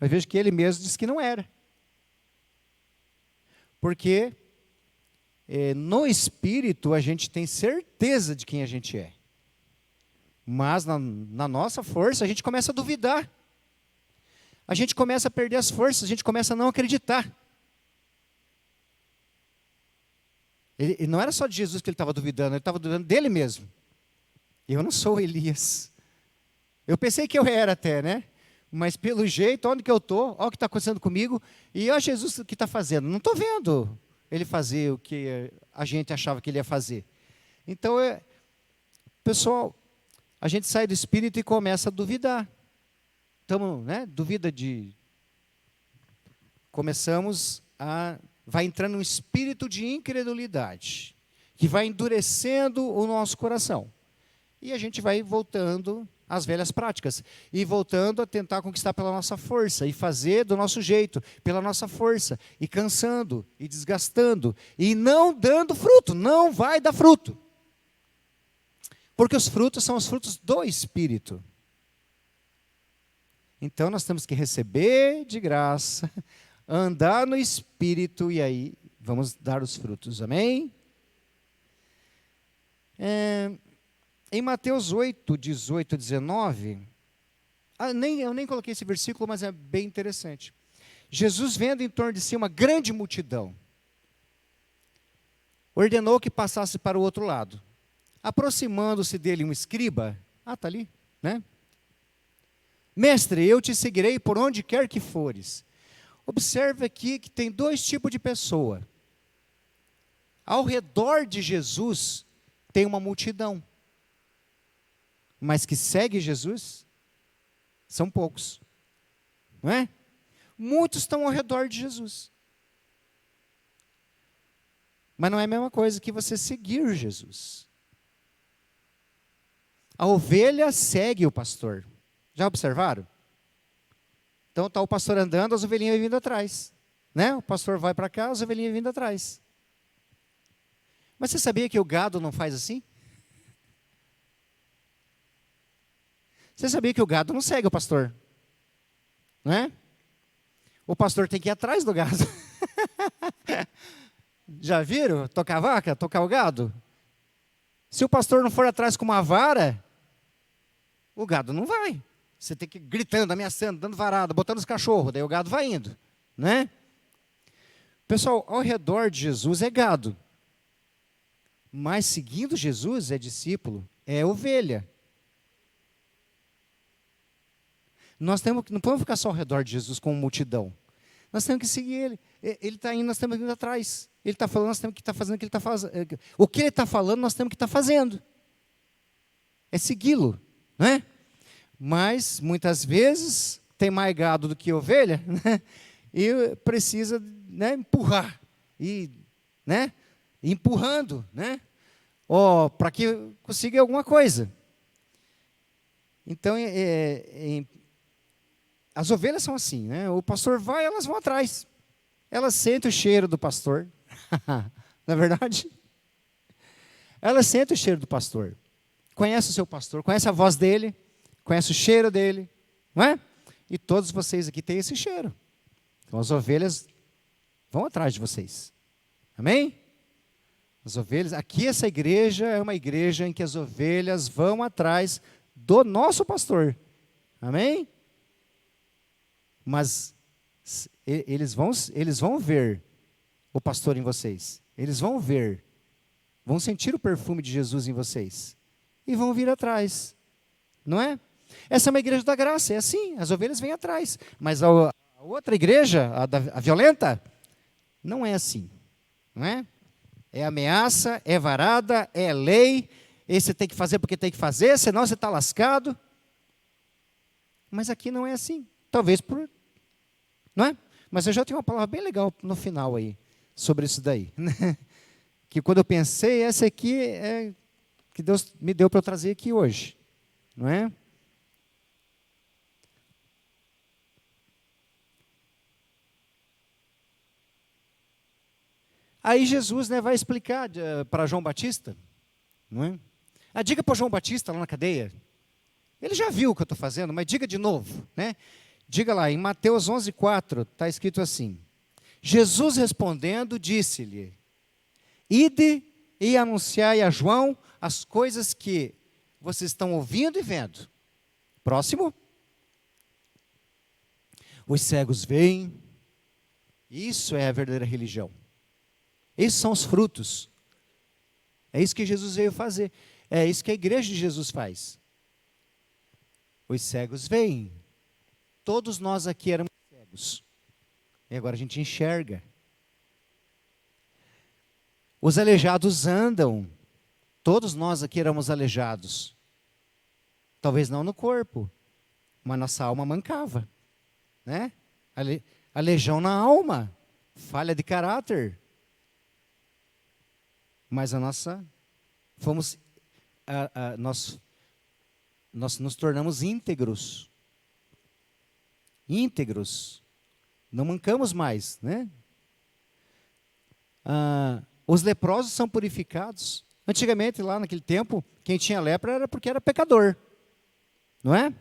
Mas veja que ele mesmo disse que não era. Porque no Espírito a gente tem certeza de quem a gente é. Mas na nossa força a gente começa a duvidar. A gente começa a perder as forças, a gente começa a não acreditar. Ele não era só de Jesus que ele estava duvidando, ele estava duvidando dele mesmo. Eu não sou Elias. Eu pensei que eu era até, né? Mas pelo jeito, onde que eu estou, olha o que está acontecendo comigo, e olha Jesus o que está fazendo. Não estou vendo ele fazer o que a gente achava que ele ia fazer. Então, pessoal, a gente sai do Espírito e começa a duvidar. Estamos, né? Vai entrando um espírito de incredulidade, que vai endurecendo o nosso coração. E a gente vai voltando às velhas práticas, e voltando a tentar conquistar pela nossa força, e fazer do nosso jeito, pela nossa força, e cansando, e desgastando, e não dando fruto, não vai dar fruto. Porque os frutos são os frutos do Espírito. Então nós temos que receber de graça, andar no Espírito, e aí vamos dar os frutos, amém? Em Mateus 8, 18 e 19, eu nem coloquei esse versículo, mas é bem interessante. Jesus, vendo em torno de si uma grande multidão, ordenou que passasse para o outro lado. Aproximando-se dele um escriba, está ali, né? Mestre, eu te seguirei por onde quer que fores. Observe aqui que tem dois tipos de pessoa. Ao redor de Jesus tem uma multidão. Mas que segue Jesus são poucos. Não é? Muitos estão ao redor de Jesus. Mas não é a mesma coisa que você seguir Jesus. A ovelha segue o pastor. Já observaram? Então está o pastor andando, as ovelhinhas vindo atrás. Né? O pastor vai para cá, as ovelhinhas vindo atrás. Mas você sabia que o gado não faz assim? Você sabia que o gado não segue o pastor? Não é? O pastor tem que ir atrás do gado. Já viram? Tocar a vaca, tocar o gado? Se o pastor não for atrás com uma vara, o gado não vai. Você tem que ir gritando, ameaçando, dando varada, botando os cachorros, daí o gado vai indo. Né? Pessoal, ao redor de Jesus é gado. Mas seguindo Jesus é discípulo, é ovelha. Não podemos ficar só ao redor de Jesus com multidão. Nós temos que seguir ele. Ele está indo, nós temos que ir atrás. Ele está falando, nós temos que estar fazendo o que ele está fazendo. O que ele está falando, nós temos que estar fazendo. É segui-lo, não é? Mas, muitas vezes, tem mais gado do que ovelha, né? E precisa, né, empurrar. E, né, empurrando, né? Para que consiga alguma coisa. Então, as ovelhas são assim, né? O pastor vai, elas vão atrás. Elas sentem o cheiro do pastor. Não é verdade? elas sentem o cheiro do pastor. Conhece o seu pastor, conhece a voz dele, conhece o cheiro dele, não é? E todos vocês aqui têm esse cheiro. Então as ovelhas vão atrás de vocês. Amém? As ovelhas, aqui essa igreja é uma igreja em que as ovelhas vão atrás do nosso pastor. Amém? Mas eles vão ver o pastor em vocês. Eles vão ver, vão sentir o perfume de Jesus em vocês. E vão vir atrás. Não é? Essa é uma igreja da graça, é assim, as ovelhas vêm atrás. Mas a outra igreja, a violenta, não é assim. Não é? É ameaça, é varada, é lei, e você tem que fazer porque tem que fazer, senão você está lascado. Mas aqui não é assim. Talvez por... Não é? Mas eu já tenho uma palavra bem legal no final aí, sobre isso daí. Que quando eu pensei, essa aqui é que Deus me deu para eu trazer aqui hoje. Não é? Aí Jesus, né, vai explicar para João Batista, não é? Diga para João Batista lá na cadeia. Ele já viu o que eu estou fazendo, mas diga de novo, né? Diga lá, em Mateus 11:4, está escrito assim: Jesus respondendo, disse-lhe: ide e anunciai a João as coisas que vocês estão ouvindo e vendo. Próximo. Os cegos veem. Isso é a verdadeira religião. Esses são os frutos. É isso que Jesus veio fazer. É isso que a igreja de Jesus faz. Os cegos veem. Todos nós aqui éramos cegos. E agora a gente enxerga. Os aleijados andam. Todos nós aqui éramos aleijados. Talvez não no corpo, mas nossa alma mancava. Né? Aleijão na alma. Falha de caráter. Mas nós nos tornamos íntegros. Íntegros. Não mancamos mais, né? Os leprosos são purificados. Antigamente, lá naquele tempo, quem tinha lepra era porque era pecador. Não é?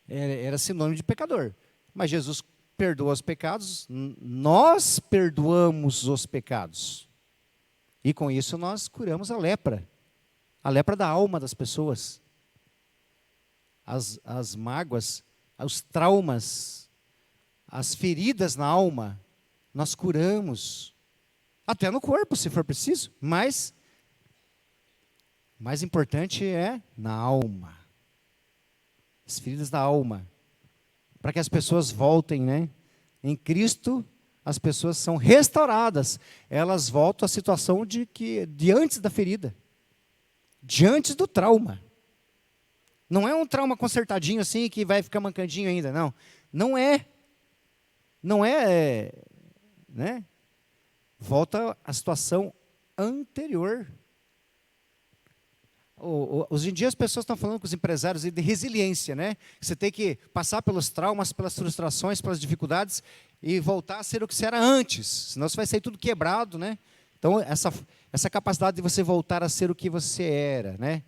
Era sinônimo de pecador. Mas Jesus perdoa os pecados, nós perdoamos os pecados. E com isso nós curamos a lepra da alma das pessoas. As mágoas, os traumas, as feridas na alma, nós curamos. Até no corpo, se for preciso, mas mais importante é na alma. As feridas da alma. Para que as pessoas voltem, né? Em Cristo, as pessoas são restauradas. Elas voltam à situação de antes da ferida. De antes do trauma. Não é um trauma consertadinho assim, que vai ficar mancandinho ainda, não. Não é. Não é, né? Volta à situação anterior. Hoje em dia as pessoas estão falando com os empresários de resiliência, né? Você tem que passar pelos traumas, pelas frustrações, pelas dificuldades e voltar a ser o que você era antes, senão você vai sair tudo quebrado, né? Então essa capacidade de você voltar a ser o que você era, né?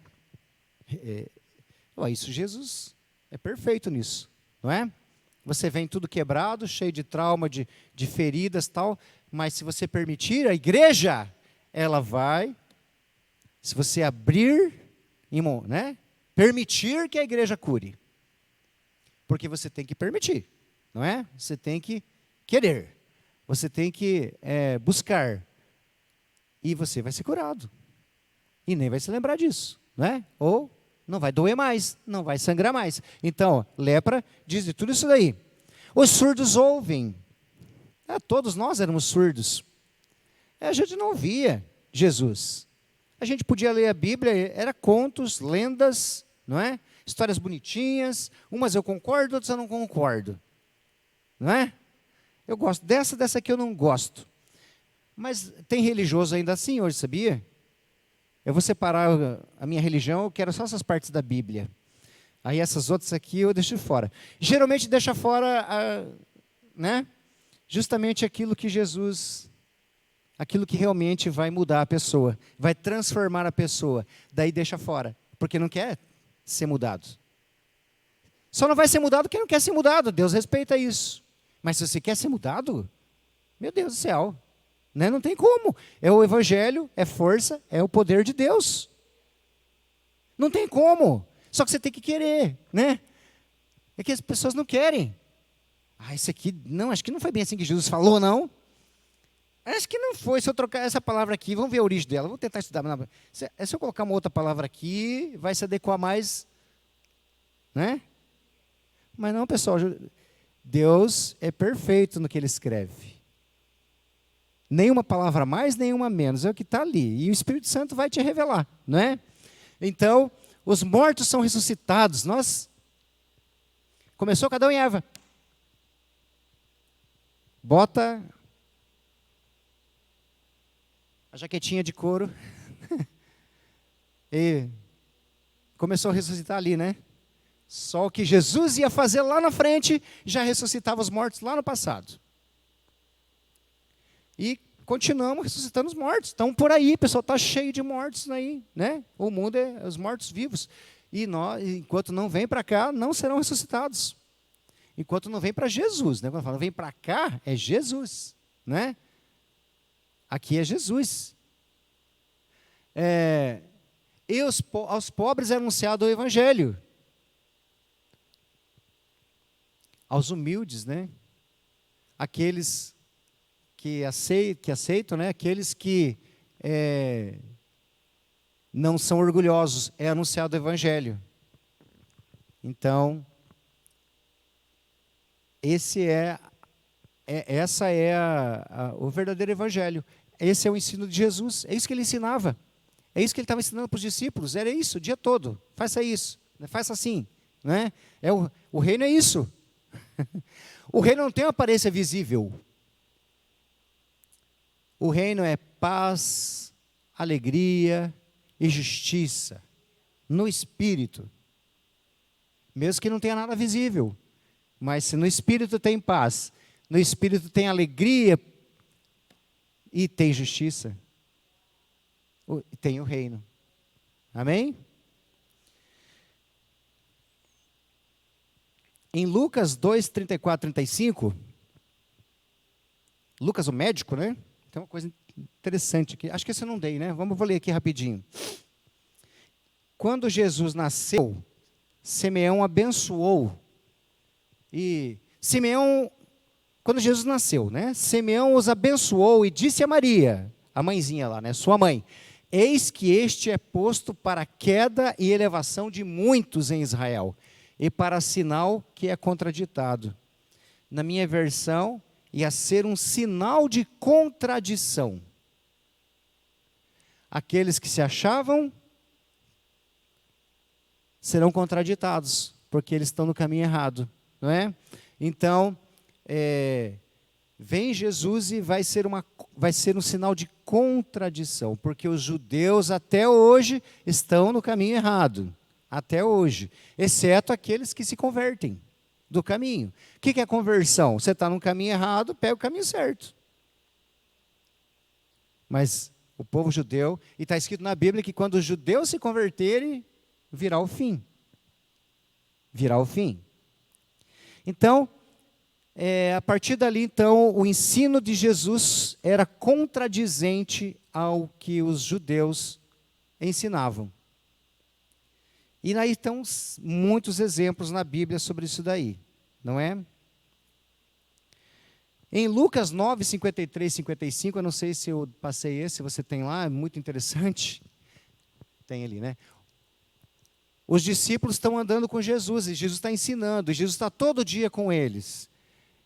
Isso Jesus é perfeito nisso, não é? Você vem tudo quebrado, cheio de trauma, de feridas, tal, mas se você permitir, a igreja, ela vai, se você abrir, né? Permitir que a igreja cure. Porque você tem que permitir, não é? Você tem que querer. Você tem que buscar. E você vai ser curado. E nem vai se lembrar disso, não é? Ou não vai doer mais, não vai sangrar mais. Então, lepra diz de tudo isso daí. Os surdos ouvem. Todos nós éramos surdos. A gente não via Jesus. A gente podia ler a Bíblia, era contos, lendas, não é? Histórias bonitinhas, umas eu concordo, outras eu não concordo. Não é? Eu gosto dessa aqui eu não gosto. Mas tem religioso ainda assim hoje, sabia? Eu vou separar a minha religião, eu quero só essas partes da Bíblia. Aí essas outras aqui eu deixo fora. Geralmente deixa fora, né? Justamente aquilo que Jesus aquilo que realmente vai mudar a pessoa, vai transformar a pessoa. Daí deixa fora, porque não quer ser mudado. Só não vai ser mudado quem não quer ser mudado, Deus respeita isso. Mas se você quer ser mudado, meu Deus do céu, né? Não tem como. É o Evangelho, é força, é o poder de Deus. Não tem como. Só que você tem que querer, né? É que as pessoas não querem. Isso aqui, não, acho que não foi bem assim que Jesus falou, não. Acho que não foi. Se eu trocar essa palavra aqui, vamos ver a origem dela. Vou tentar estudar. Se eu colocar uma outra palavra aqui, vai se adequar mais, né? Mas não, pessoal, Deus é perfeito no que Ele escreve. Nenhuma palavra a mais, nenhuma a menos. É o que está ali. E o Espírito Santo vai te revelar, não é? Então, os mortos são ressuscitados. Começou com Adão e Eva. Bota a jaquetinha de couro. E começou a ressuscitar ali, né? Só o que Jesus ia fazer lá na frente, já ressuscitava os mortos lá no passado. E continuamos ressuscitando os mortos. Estão por aí, o pessoal está cheio de mortos aí, né? O mundo é os mortos vivos. E nós, enquanto não vem para cá, não serão ressuscitados. Enquanto não vem para Jesus, né? Quando fala vem para cá, é Jesus, né? Aqui é Jesus. E aos pobres é anunciado o Evangelho. Aos humildes, né? Aqueles que aceitam, né? Aqueles que não são orgulhosos, é anunciado o Evangelho. Então, essa é o verdadeiro Evangelho. Esse é o ensino de Jesus. É isso que ele ensinava. É isso que ele estava ensinando para os discípulos. Era isso o dia todo. Faça isso. Faça assim. Né? O reino é isso. O reino não tem uma aparência visível. O reino é paz, alegria e justiça no Espírito. Mesmo que não tenha nada visível. Mas se no Espírito tem paz, no Espírito tem alegria e tem justiça, tem o reino. Amém? Em Lucas 2, 34, 35, Lucas o médico, né? Tem uma coisa interessante aqui. Acho que esse eu não dei, né? Vou ler aqui rapidinho. Quando Jesus nasceu, Simeão abençoou. E Simeão, quando Jesus nasceu, né? Simeão os abençoou e disse a Maria, a mãezinha lá, né? Sua mãe: eis que este é posto para a queda e elevação de muitos em Israel, e para sinal que é contraditado. Na minha versão, ia ser um sinal de contradição. Aqueles que se achavam serão contraditados, porque eles estão no caminho errado, não é? Então, vem Jesus e vai ser um sinal de contradição, porque os judeus até hoje estão no caminho errado, até hoje, exceto aqueles que se convertem do caminho. O que é conversão? Você está no caminho errado, pega o caminho certo. Mas o povo judeu, e está escrito na Bíblia que quando os judeus se converterem, virá o fim. Virá o fim. Então, a partir dali, então, o ensino de Jesus era contradizente ao que os judeus ensinavam. E aí estão muitos exemplos na Bíblia sobre isso daí, não é? Em Lucas 9, 53, 55, eu não sei se eu passei esse, você tem lá, é muito interessante. Tem ali, né? Os discípulos estão andando com Jesus, e Jesus está ensinando, e Jesus está todo dia com eles.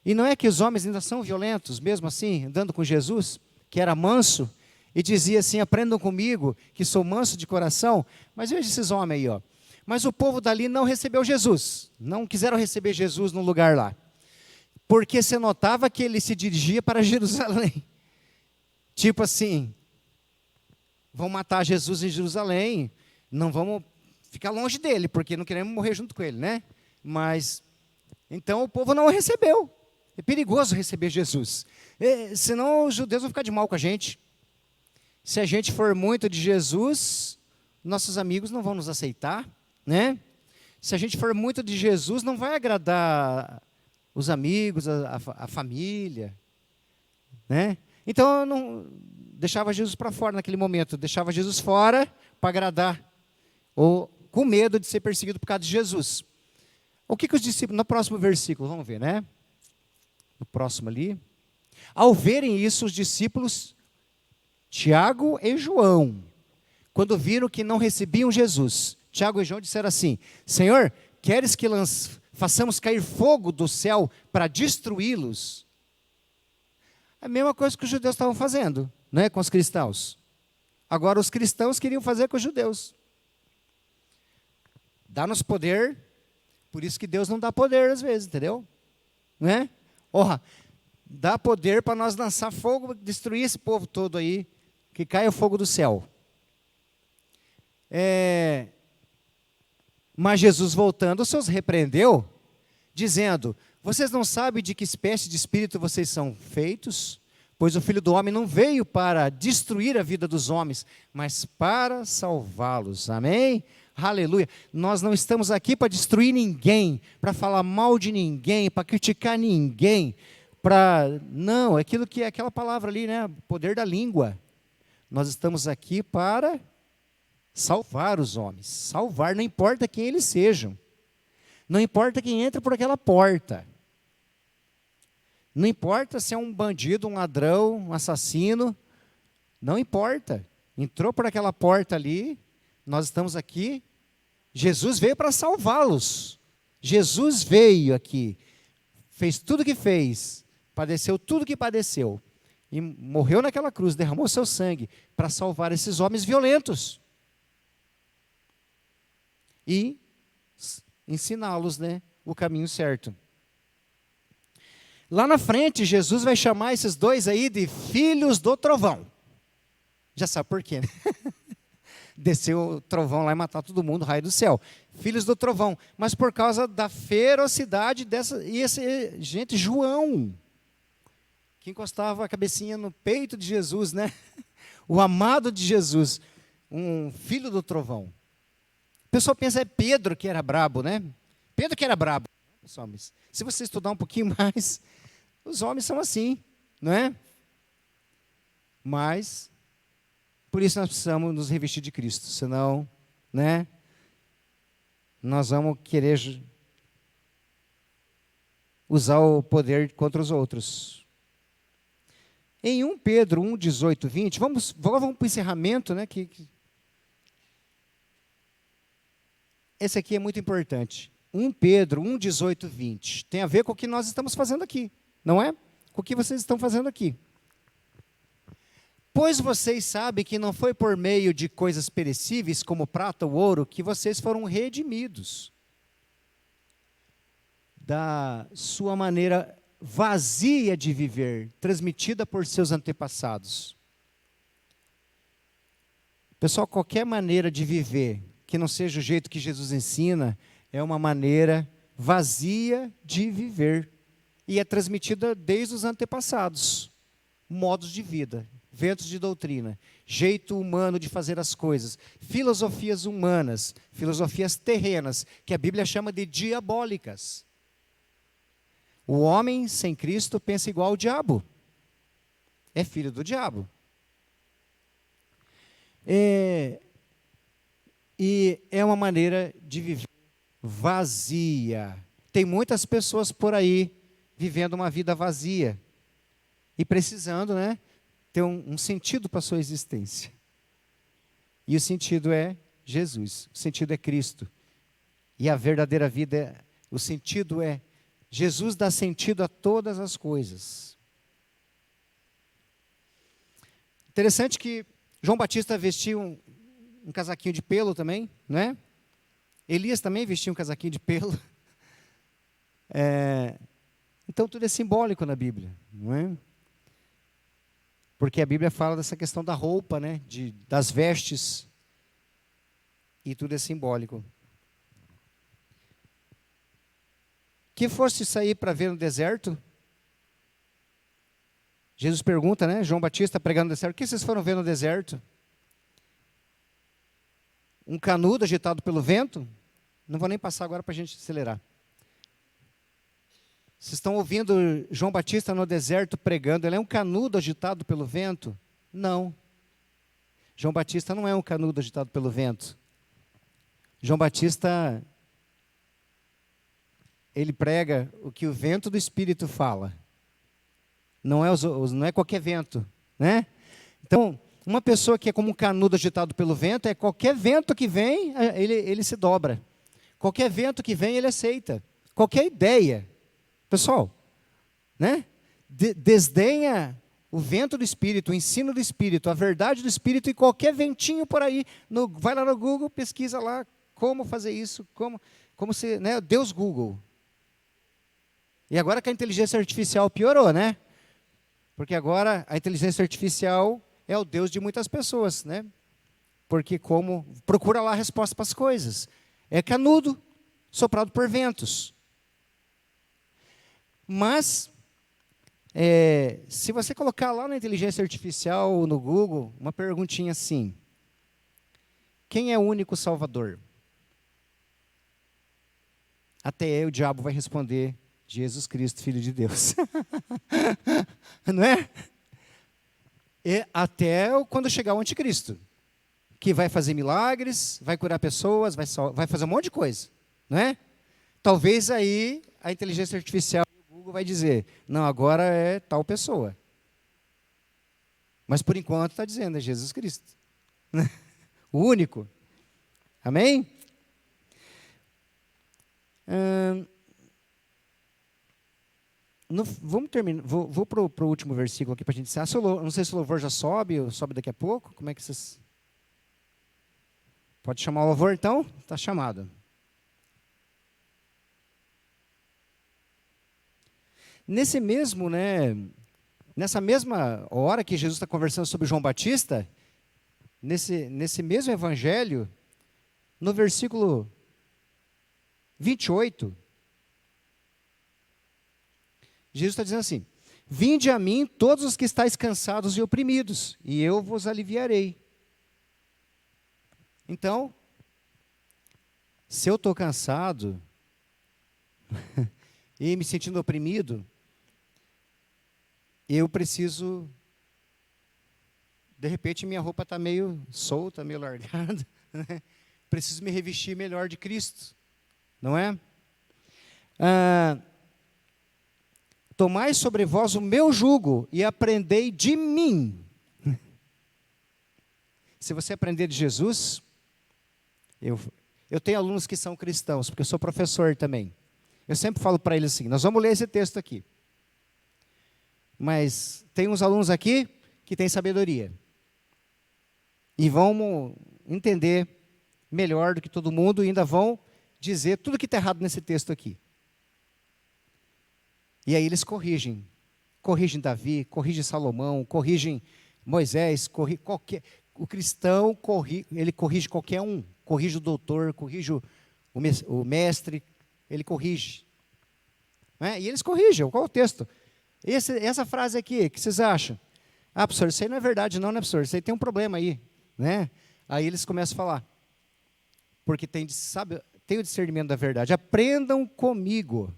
E não é que os homens ainda são violentos, mesmo assim, andando com Jesus, que era manso, e dizia assim: aprendam comigo, que sou manso de coração. Mas veja esses homens aí, ó. Mas o povo dali não recebeu Jesus, não quiseram receber Jesus no lugar lá, porque você notava que ele se dirigia para Jerusalém. Tipo assim, vão matar Jesus em Jerusalém, não vamos ficar longe dele, porque não queremos morrer junto com ele, né? Mas, então o povo não o recebeu. É perigoso receber Jesus, senão os judeus vão ficar de mal com a gente, Se a gente for muito de Jesus, nossos amigos não vão nos aceitar, né? Se a gente for muito de Jesus, não vai agradar os amigos, a família, né? Então eu não deixava Jesus para fora naquele momento, deixava Jesus fora para agradar, ou com medo de ser perseguido por causa de Jesus. O que os discípulos, no próximo versículo, vamos ver, né? No próximo ali. Ao verem isso, os discípulos, Tiago e João, quando viram que não recebiam Jesus, Tiago e João disseram assim: Senhor, queres que façamos cair fogo do céu para destruí-los? A mesma coisa que os judeus estavam fazendo, né, com os cristãos. Agora os cristãos queriam fazer com os judeus. Dá-nos poder, por isso que Deus não dá poder às vezes, entendeu? Né? Dá poder para nós lançar fogo, destruir esse povo todo aí, que caia o fogo do céu. Mas Jesus, voltando, os repreendeu, dizendo: vocês não sabem de que espécie de espírito vocês são feitos? Pois o Filho do Homem não veio para destruir a vida dos homens, mas para salvá-los. Amém? Aleluia. Nós não estamos aqui para destruir ninguém, para falar mal de ninguém, para criticar ninguém, não, aquilo que é aquela palavra ali, né? Poder da língua. Nós estamos aqui para salvar os homens. Salvar, não importa quem eles sejam. Não importa quem entra por aquela porta. Não importa se é um bandido, um ladrão, um assassino. Não importa. Entrou por aquela porta ali, nós estamos aqui. Jesus veio para salvá-los. Jesus veio aqui, fez tudo o que fez, padeceu tudo o que padeceu, e morreu naquela cruz, derramou seu sangue para salvar esses homens violentos. E ensiná-los, né, o caminho certo. Lá na frente, Jesus vai chamar esses dois aí de filhos do trovão. Já sabe por quê, né? Desceu o trovão lá e matar todo mundo, raio do céu. Filhos do trovão. Mas por causa da ferocidade dessa... gente, João, que encostava a cabecinha no peito de Jesus, né? O amado de Jesus, um filho do trovão. O pessoal pensa, é Pedro que era brabo, né? Pedro que era brabo. Pessoal, mas se você estudar um pouquinho mais, os homens são assim, não é? Mas, por isso nós precisamos nos revestir de Cristo, senão, né? Nós vamos querer usar o poder contra os outros. Em 1 Pedro 1, 18, 20, vamos para o encerramento, né? Esse aqui é muito importante. 1 Pedro 1, 18, 20. Tem a ver com o que nós estamos fazendo aqui, não é? Com o que vocês estão fazendo aqui. Pois vocês sabem que não foi por meio de coisas perecíveis, como prata ou ouro, que vocês foram redimidos da sua maneira vazia de viver, transmitida por seus antepassados. Pessoal, qualquer maneira de viver que não seja o jeito que Jesus ensina, é uma maneira vazia de viver. E é transmitida desde os antepassados. Modos de vida, ventos de doutrina, jeito humano de fazer as coisas, filosofias humanas, filosofias terrenas, que a Bíblia chama de diabólicas. O homem sem Cristo pensa igual ao diabo. É filho do diabo. E é uma maneira de viver vazia. Tem muitas pessoas por aí vivendo uma vida vazia e precisando, né, ter um sentido para a sua existência. E o sentido é Jesus, o sentido é Cristo. E a verdadeira vida, o sentido é Jesus dá sentido a todas as coisas. Interessante que João Batista vestia um casaquinho de pelo também, né? Elias também vestia um casaquinho de pelo. Então tudo é simbólico na Bíblia, não é? Porque a Bíblia fala dessa questão da roupa, né? Das vestes. E tudo é simbólico. Que fosse sair para ver no deserto? Jesus pergunta, né? João Batista pregando no deserto, o que vocês foram ver no deserto? Um canudo agitado pelo vento? Não vou nem passar agora para a gente acelerar. Vocês estão ouvindo João Batista no deserto pregando, ele é um canudo agitado pelo vento? Não. João Batista não é um canudo agitado pelo vento. João Batista, ele prega o que o vento do Espírito fala. Não é qualquer vento, né? Então, uma pessoa que é como um canudo agitado pelo vento, é qualquer vento que vem, ele se dobra. Qualquer vento que vem, ele aceita. Qualquer ideia. Pessoal, né? Desdenha o vento do Espírito, o ensino do Espírito, a verdade do Espírito e qualquer ventinho por aí. Vai lá no Google, pesquisa lá como fazer isso, como se, né? Deus Google. E agora que a inteligência artificial piorou, né? Porque agora a inteligência artificial é o Deus de muitas pessoas, né? Porque procura lá a resposta para as coisas. É canudo, soprado por ventos. Mas, se você colocar lá na inteligência artificial ou no Google, uma perguntinha assim: quem é o único Salvador? Até o diabo vai responder: Jesus Cristo, Filho de Deus. Não é? E até quando chegar o anticristo, que vai fazer milagres, vai curar pessoas, vai fazer um monte de coisa. Não é? Talvez aí a inteligência artificial do Google vai dizer: não, agora é tal pessoa. Mas por enquanto está dizendo, é Jesus Cristo. O único. Amém? Vamos terminar. Vou para o último versículo aqui para a gente encerrar. Não sei se o louvor já sobe ou sobe daqui a pouco. Como é que vocês... Pode chamar o louvor, então? Está chamado. Nessa mesma hora que Jesus está conversando sobre João Batista, nesse mesmo evangelho, no versículo 28, Jesus está dizendo assim: vinde a mim todos os que estáis cansados e oprimidos, e eu vos aliviarei. Então, se eu estou cansado e me sentindo oprimido, eu preciso, de repente minha roupa está meio solta, meio largada, né? Preciso me revestir melhor de Cristo, não é? Tomai sobre vós o meu jugo e aprendei de mim. Se você aprender de Jesus, eu tenho alunos que são cristãos, porque eu sou professor também. Eu sempre falo para eles assim: nós vamos ler esse texto aqui. Mas tem uns alunos aqui que têm sabedoria. E vão entender melhor do que todo mundo e ainda vão dizer tudo que está errado nesse texto aqui. E aí eles corrigem. Corrigem Davi, corrigem Salomão, corrigem Moisés, o cristão ele corrige qualquer um. Corrige o doutor, corrige o mestre, ele corrige. Né? E eles corrigem. Qual é o texto? Essa frase aqui, o que vocês acham? Ah, professor, isso aí não é verdade não, né, professor? Isso aí tem um problema aí. Né? Aí eles começam a falar. Porque tem o discernimento da verdade. Aprendam comigo.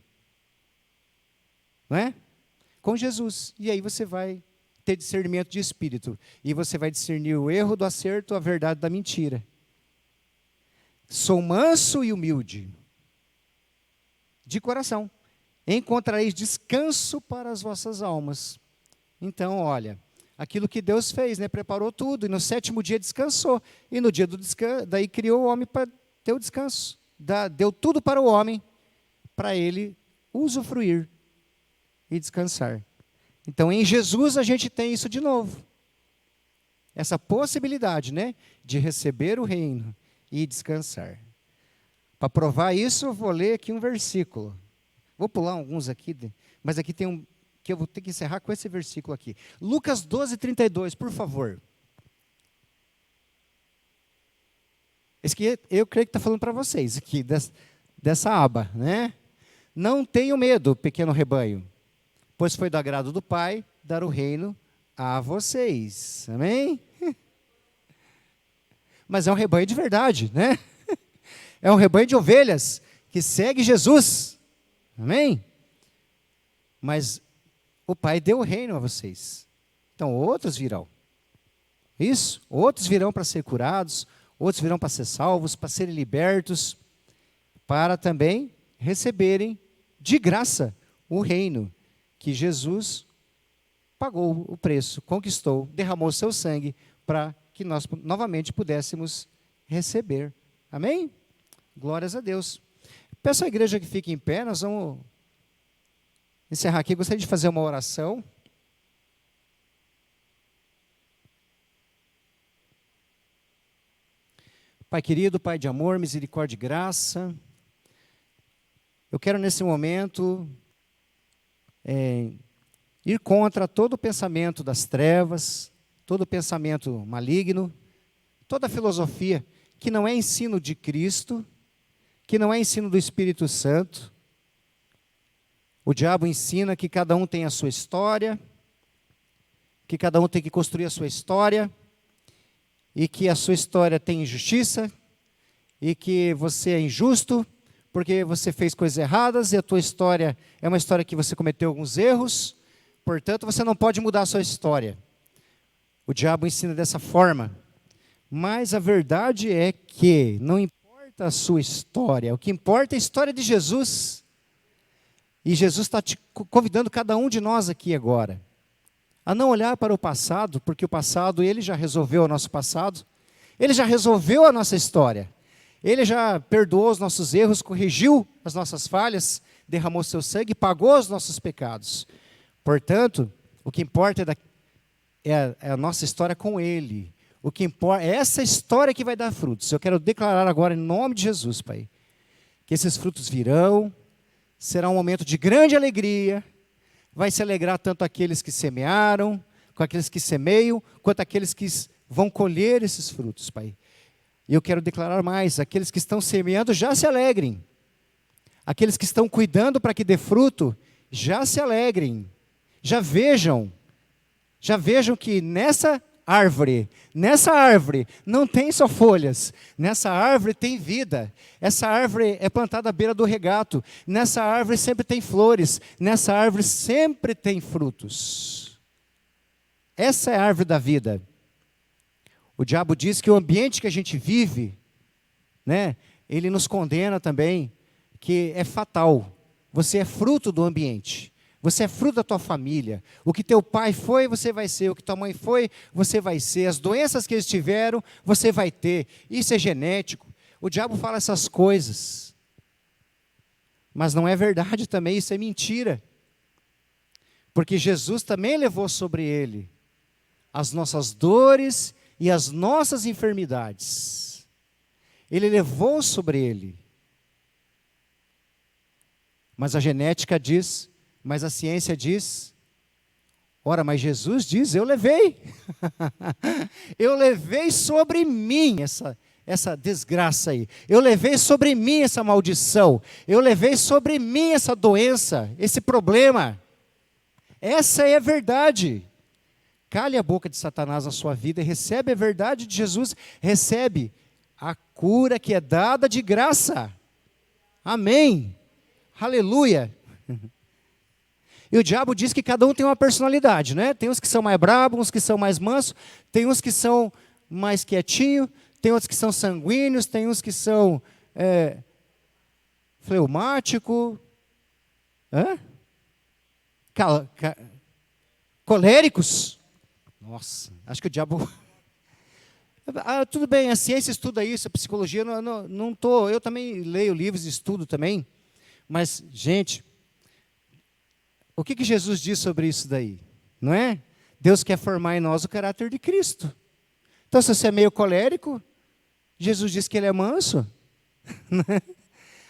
Não é? Com Jesus. E aí você vai ter discernimento de espírito. E você vai discernir o erro do acerto, a verdade da mentira. Sou manso e humilde. De coração. Encontrareis descanso para as vossas almas. Então, olha, aquilo que Deus fez, né, preparou tudo, e no 7º dia descansou. E no dia do descanso, daí criou o homem para ter o descanso. Deu tudo para o homem, para ele usufruir e descansar. Então, em Jesus a gente tem isso de novo. Essa possibilidade, né, de receber o reino e descansar. Para provar isso, eu vou ler aqui um versículo. Vou pular alguns aqui, mas aqui tem um que eu vou ter que encerrar com esse versículo aqui. Lucas 12:32, por favor. Esse aqui eu creio que está falando para vocês, aqui, dessa aba, né? Não tenham medo, pequeno rebanho, pois foi do agrado do Pai dar o reino a vocês. Amém? Mas é um rebanho de verdade, né? É um rebanho de ovelhas que segue Jesus. Amém? Mas o Pai deu o reino a vocês. Então outros virão. Isso? Outros virão para ser curados, outros virão para ser salvos, para serem libertos, para também receberem de graça o reino que Jesus pagou o preço, conquistou, derramou seu sangue para que nós novamente pudéssemos receber. Amém? Glórias a Deus. Peço à igreja que fique em pé, nós vamos encerrar aqui. Gostaria de fazer uma oração. Pai querido, Pai de amor, misericórdia e graça, eu quero nesse momento ir contra todo pensamento das trevas, todo pensamento maligno, toda filosofia que não é ensino de Cristo, que não é ensino do Espírito Santo. O diabo ensina que cada um tem a sua história, que cada um tem que construir a sua história, e que a sua história tem injustiça, e que você é injusto, porque você fez coisas erradas, e a tua história é uma história que você cometeu alguns erros, portanto você não pode mudar a sua história. O diabo ensina dessa forma, mas a verdade é que não importa a sua história, o que importa é a história de Jesus, e Jesus está te convidando cada um de nós aqui agora, a não olhar para o passado, porque o passado, ele já resolveu o nosso passado, ele já resolveu a nossa história, ele já perdoou os nossos erros, corrigiu as nossas falhas, derramou seu sangue, pagou os nossos pecados. Portanto, o que importa é a nossa história com ele. O que importa é essa história que vai dar frutos. Eu quero declarar agora em nome de Jesus, Pai, que esses frutos virão, será um momento de grande alegria, vai se alegrar tanto aqueles que semearam, com aqueles que semeiam, quanto aqueles que vão colher esses frutos, Pai. E eu quero declarar mais, aqueles que estão semeando já se alegrem, aqueles que estão cuidando para que dê fruto, já se alegrem, já vejam que nessa árvore não tem só folhas, nessa árvore tem vida, essa árvore é plantada à beira do regato, nessa árvore sempre tem flores, nessa árvore sempre tem frutos. Essa é a árvore da vida. O diabo diz que o ambiente que a gente vive, né, ele nos condena também, que é fatal. Você é fruto do ambiente. Você é fruto da tua família. O que teu pai foi, você vai ser. O que tua mãe foi, você vai ser. As doenças que eles tiveram, você vai ter. Isso é genético. O diabo fala essas coisas. Mas não é verdade também, isso é mentira. Porque Jesus também levou sobre ele as nossas dores e as nossas enfermidades. Ele levou sobre ele. Mas a genética diz, mas a ciência diz, ora, mas Jesus diz, eu levei. Eu levei sobre mim essa desgraça aí. Eu levei sobre mim essa maldição. Eu levei sobre mim essa doença, esse problema. Essa é a verdade. Cale a boca de Satanás na sua vida e recebe a verdade de Jesus. Recebe a cura que é dada de graça. Amém. Aleluia. E o diabo diz que cada um tem uma personalidade, né? Tem uns que são mais bravos, uns que são mais mansos, tem uns que são mais quietinhos, tem outros que são sanguíneos, tem uns que são fleumáticos, coléricos. Nossa, acho que o diabo... tudo bem, a ciência estuda isso, a psicologia, não tô, eu também leio livros e estudo também, mas, gente, o que Jesus diz sobre isso daí? Não é? Deus quer formar em nós o caráter de Cristo. Então, se você é meio colérico, Jesus diz que ele é manso.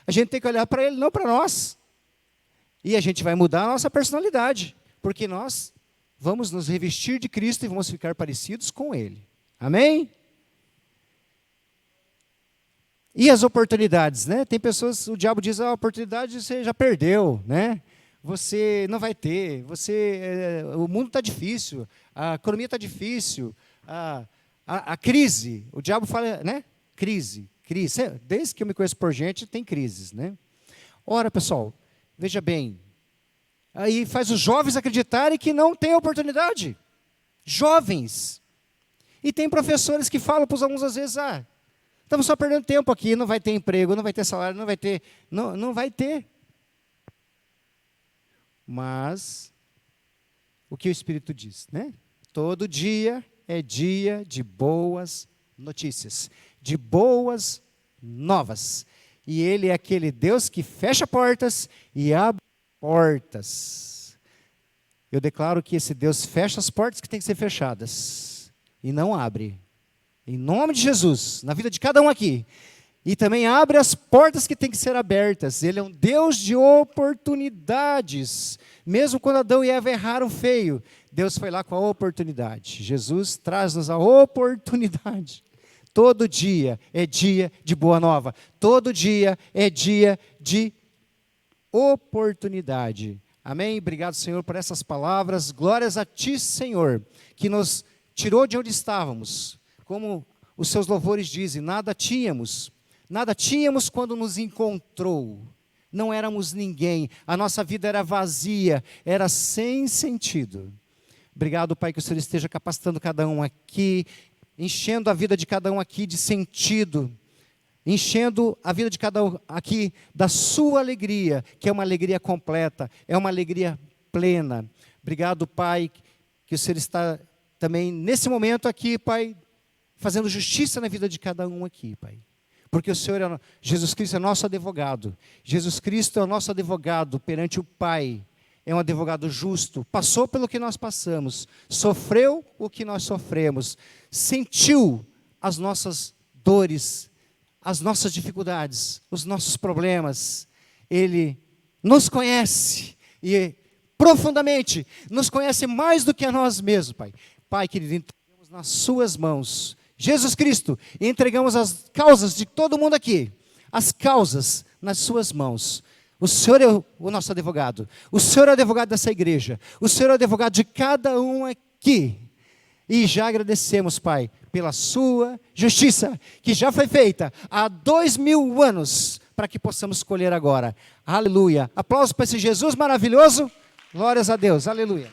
A gente tem que olhar para ele, não para nós. E a gente vai mudar a nossa personalidade, porque nós vamos nos revestir de Cristo e vamos ficar parecidos com ele. Amém? E as oportunidades, né? Tem pessoas, o diabo diz, a oportunidade você já perdeu, né? você não vai ter, o mundo está difícil, a economia está difícil, a crise, o diabo fala, né? Crise. Desde que eu me conheço por gente, tem crises, né? Ora, pessoal, veja bem, aí faz os jovens acreditarem que não tem oportunidade. Jovens. E tem professores que falam para os alunos às vezes, estamos só perdendo tempo aqui, não vai ter emprego, não vai ter salário, não vai ter. Não vai ter. Mas, o que o Espírito diz, né? Todo dia é dia de boas notícias, de boas novas. E Ele é aquele Deus que fecha portas e abre portas. Eu declaro que esse Deus fecha as portas que têm que ser fechadas e não abre. Em nome de Jesus, na vida de cada um aqui. E também abre as portas que têm que ser abertas. Ele é um Deus de oportunidades. Mesmo quando Adão e Eva erraram feio, Deus foi lá com a oportunidade. Jesus traz-nos a oportunidade. Todo dia é dia de boa nova. Todo dia é dia de oportunidade. Amém? Obrigado, Senhor, por essas palavras. Glórias a Ti, Senhor, que nos tirou de onde estávamos. Como os seus louvores dizem, nada tínhamos quando nos encontrou. Não éramos ninguém, a nossa vida era vazia, era sem sentido. Obrigado, Pai, que o Senhor esteja capacitando cada um aqui, enchendo a vida de cada um aqui de sentido, enchendo a vida de cada um aqui da sua alegria, que é uma alegria completa, é uma alegria plena. Obrigado, Pai, que o Senhor está também nesse momento aqui, Pai, fazendo justiça na vida de cada um aqui, Pai. Porque o Senhor, Jesus Cristo é nosso advogado. Jesus Cristo é o nosso advogado perante o Pai. É um advogado justo. Passou pelo que nós passamos. Sofreu o que nós sofremos. Sentiu as nossas dores, as nossas dificuldades, os nossos problemas. Ele nos conhece e profundamente nos conhece mais do que a nós mesmos, Pai. Pai, querido, entregamos nas suas mãos. Jesus Cristo, entregamos as causas de todo mundo aqui, as causas nas suas mãos. O Senhor é o nosso advogado, o Senhor é o advogado dessa igreja, o Senhor é o advogado de cada um aqui. E já agradecemos, Pai, pela sua justiça, que já foi feita há 2000 anos, para que possamos colher agora. Aleluia. Aplausos para esse Jesus maravilhoso. Glórias a Deus. Aleluia.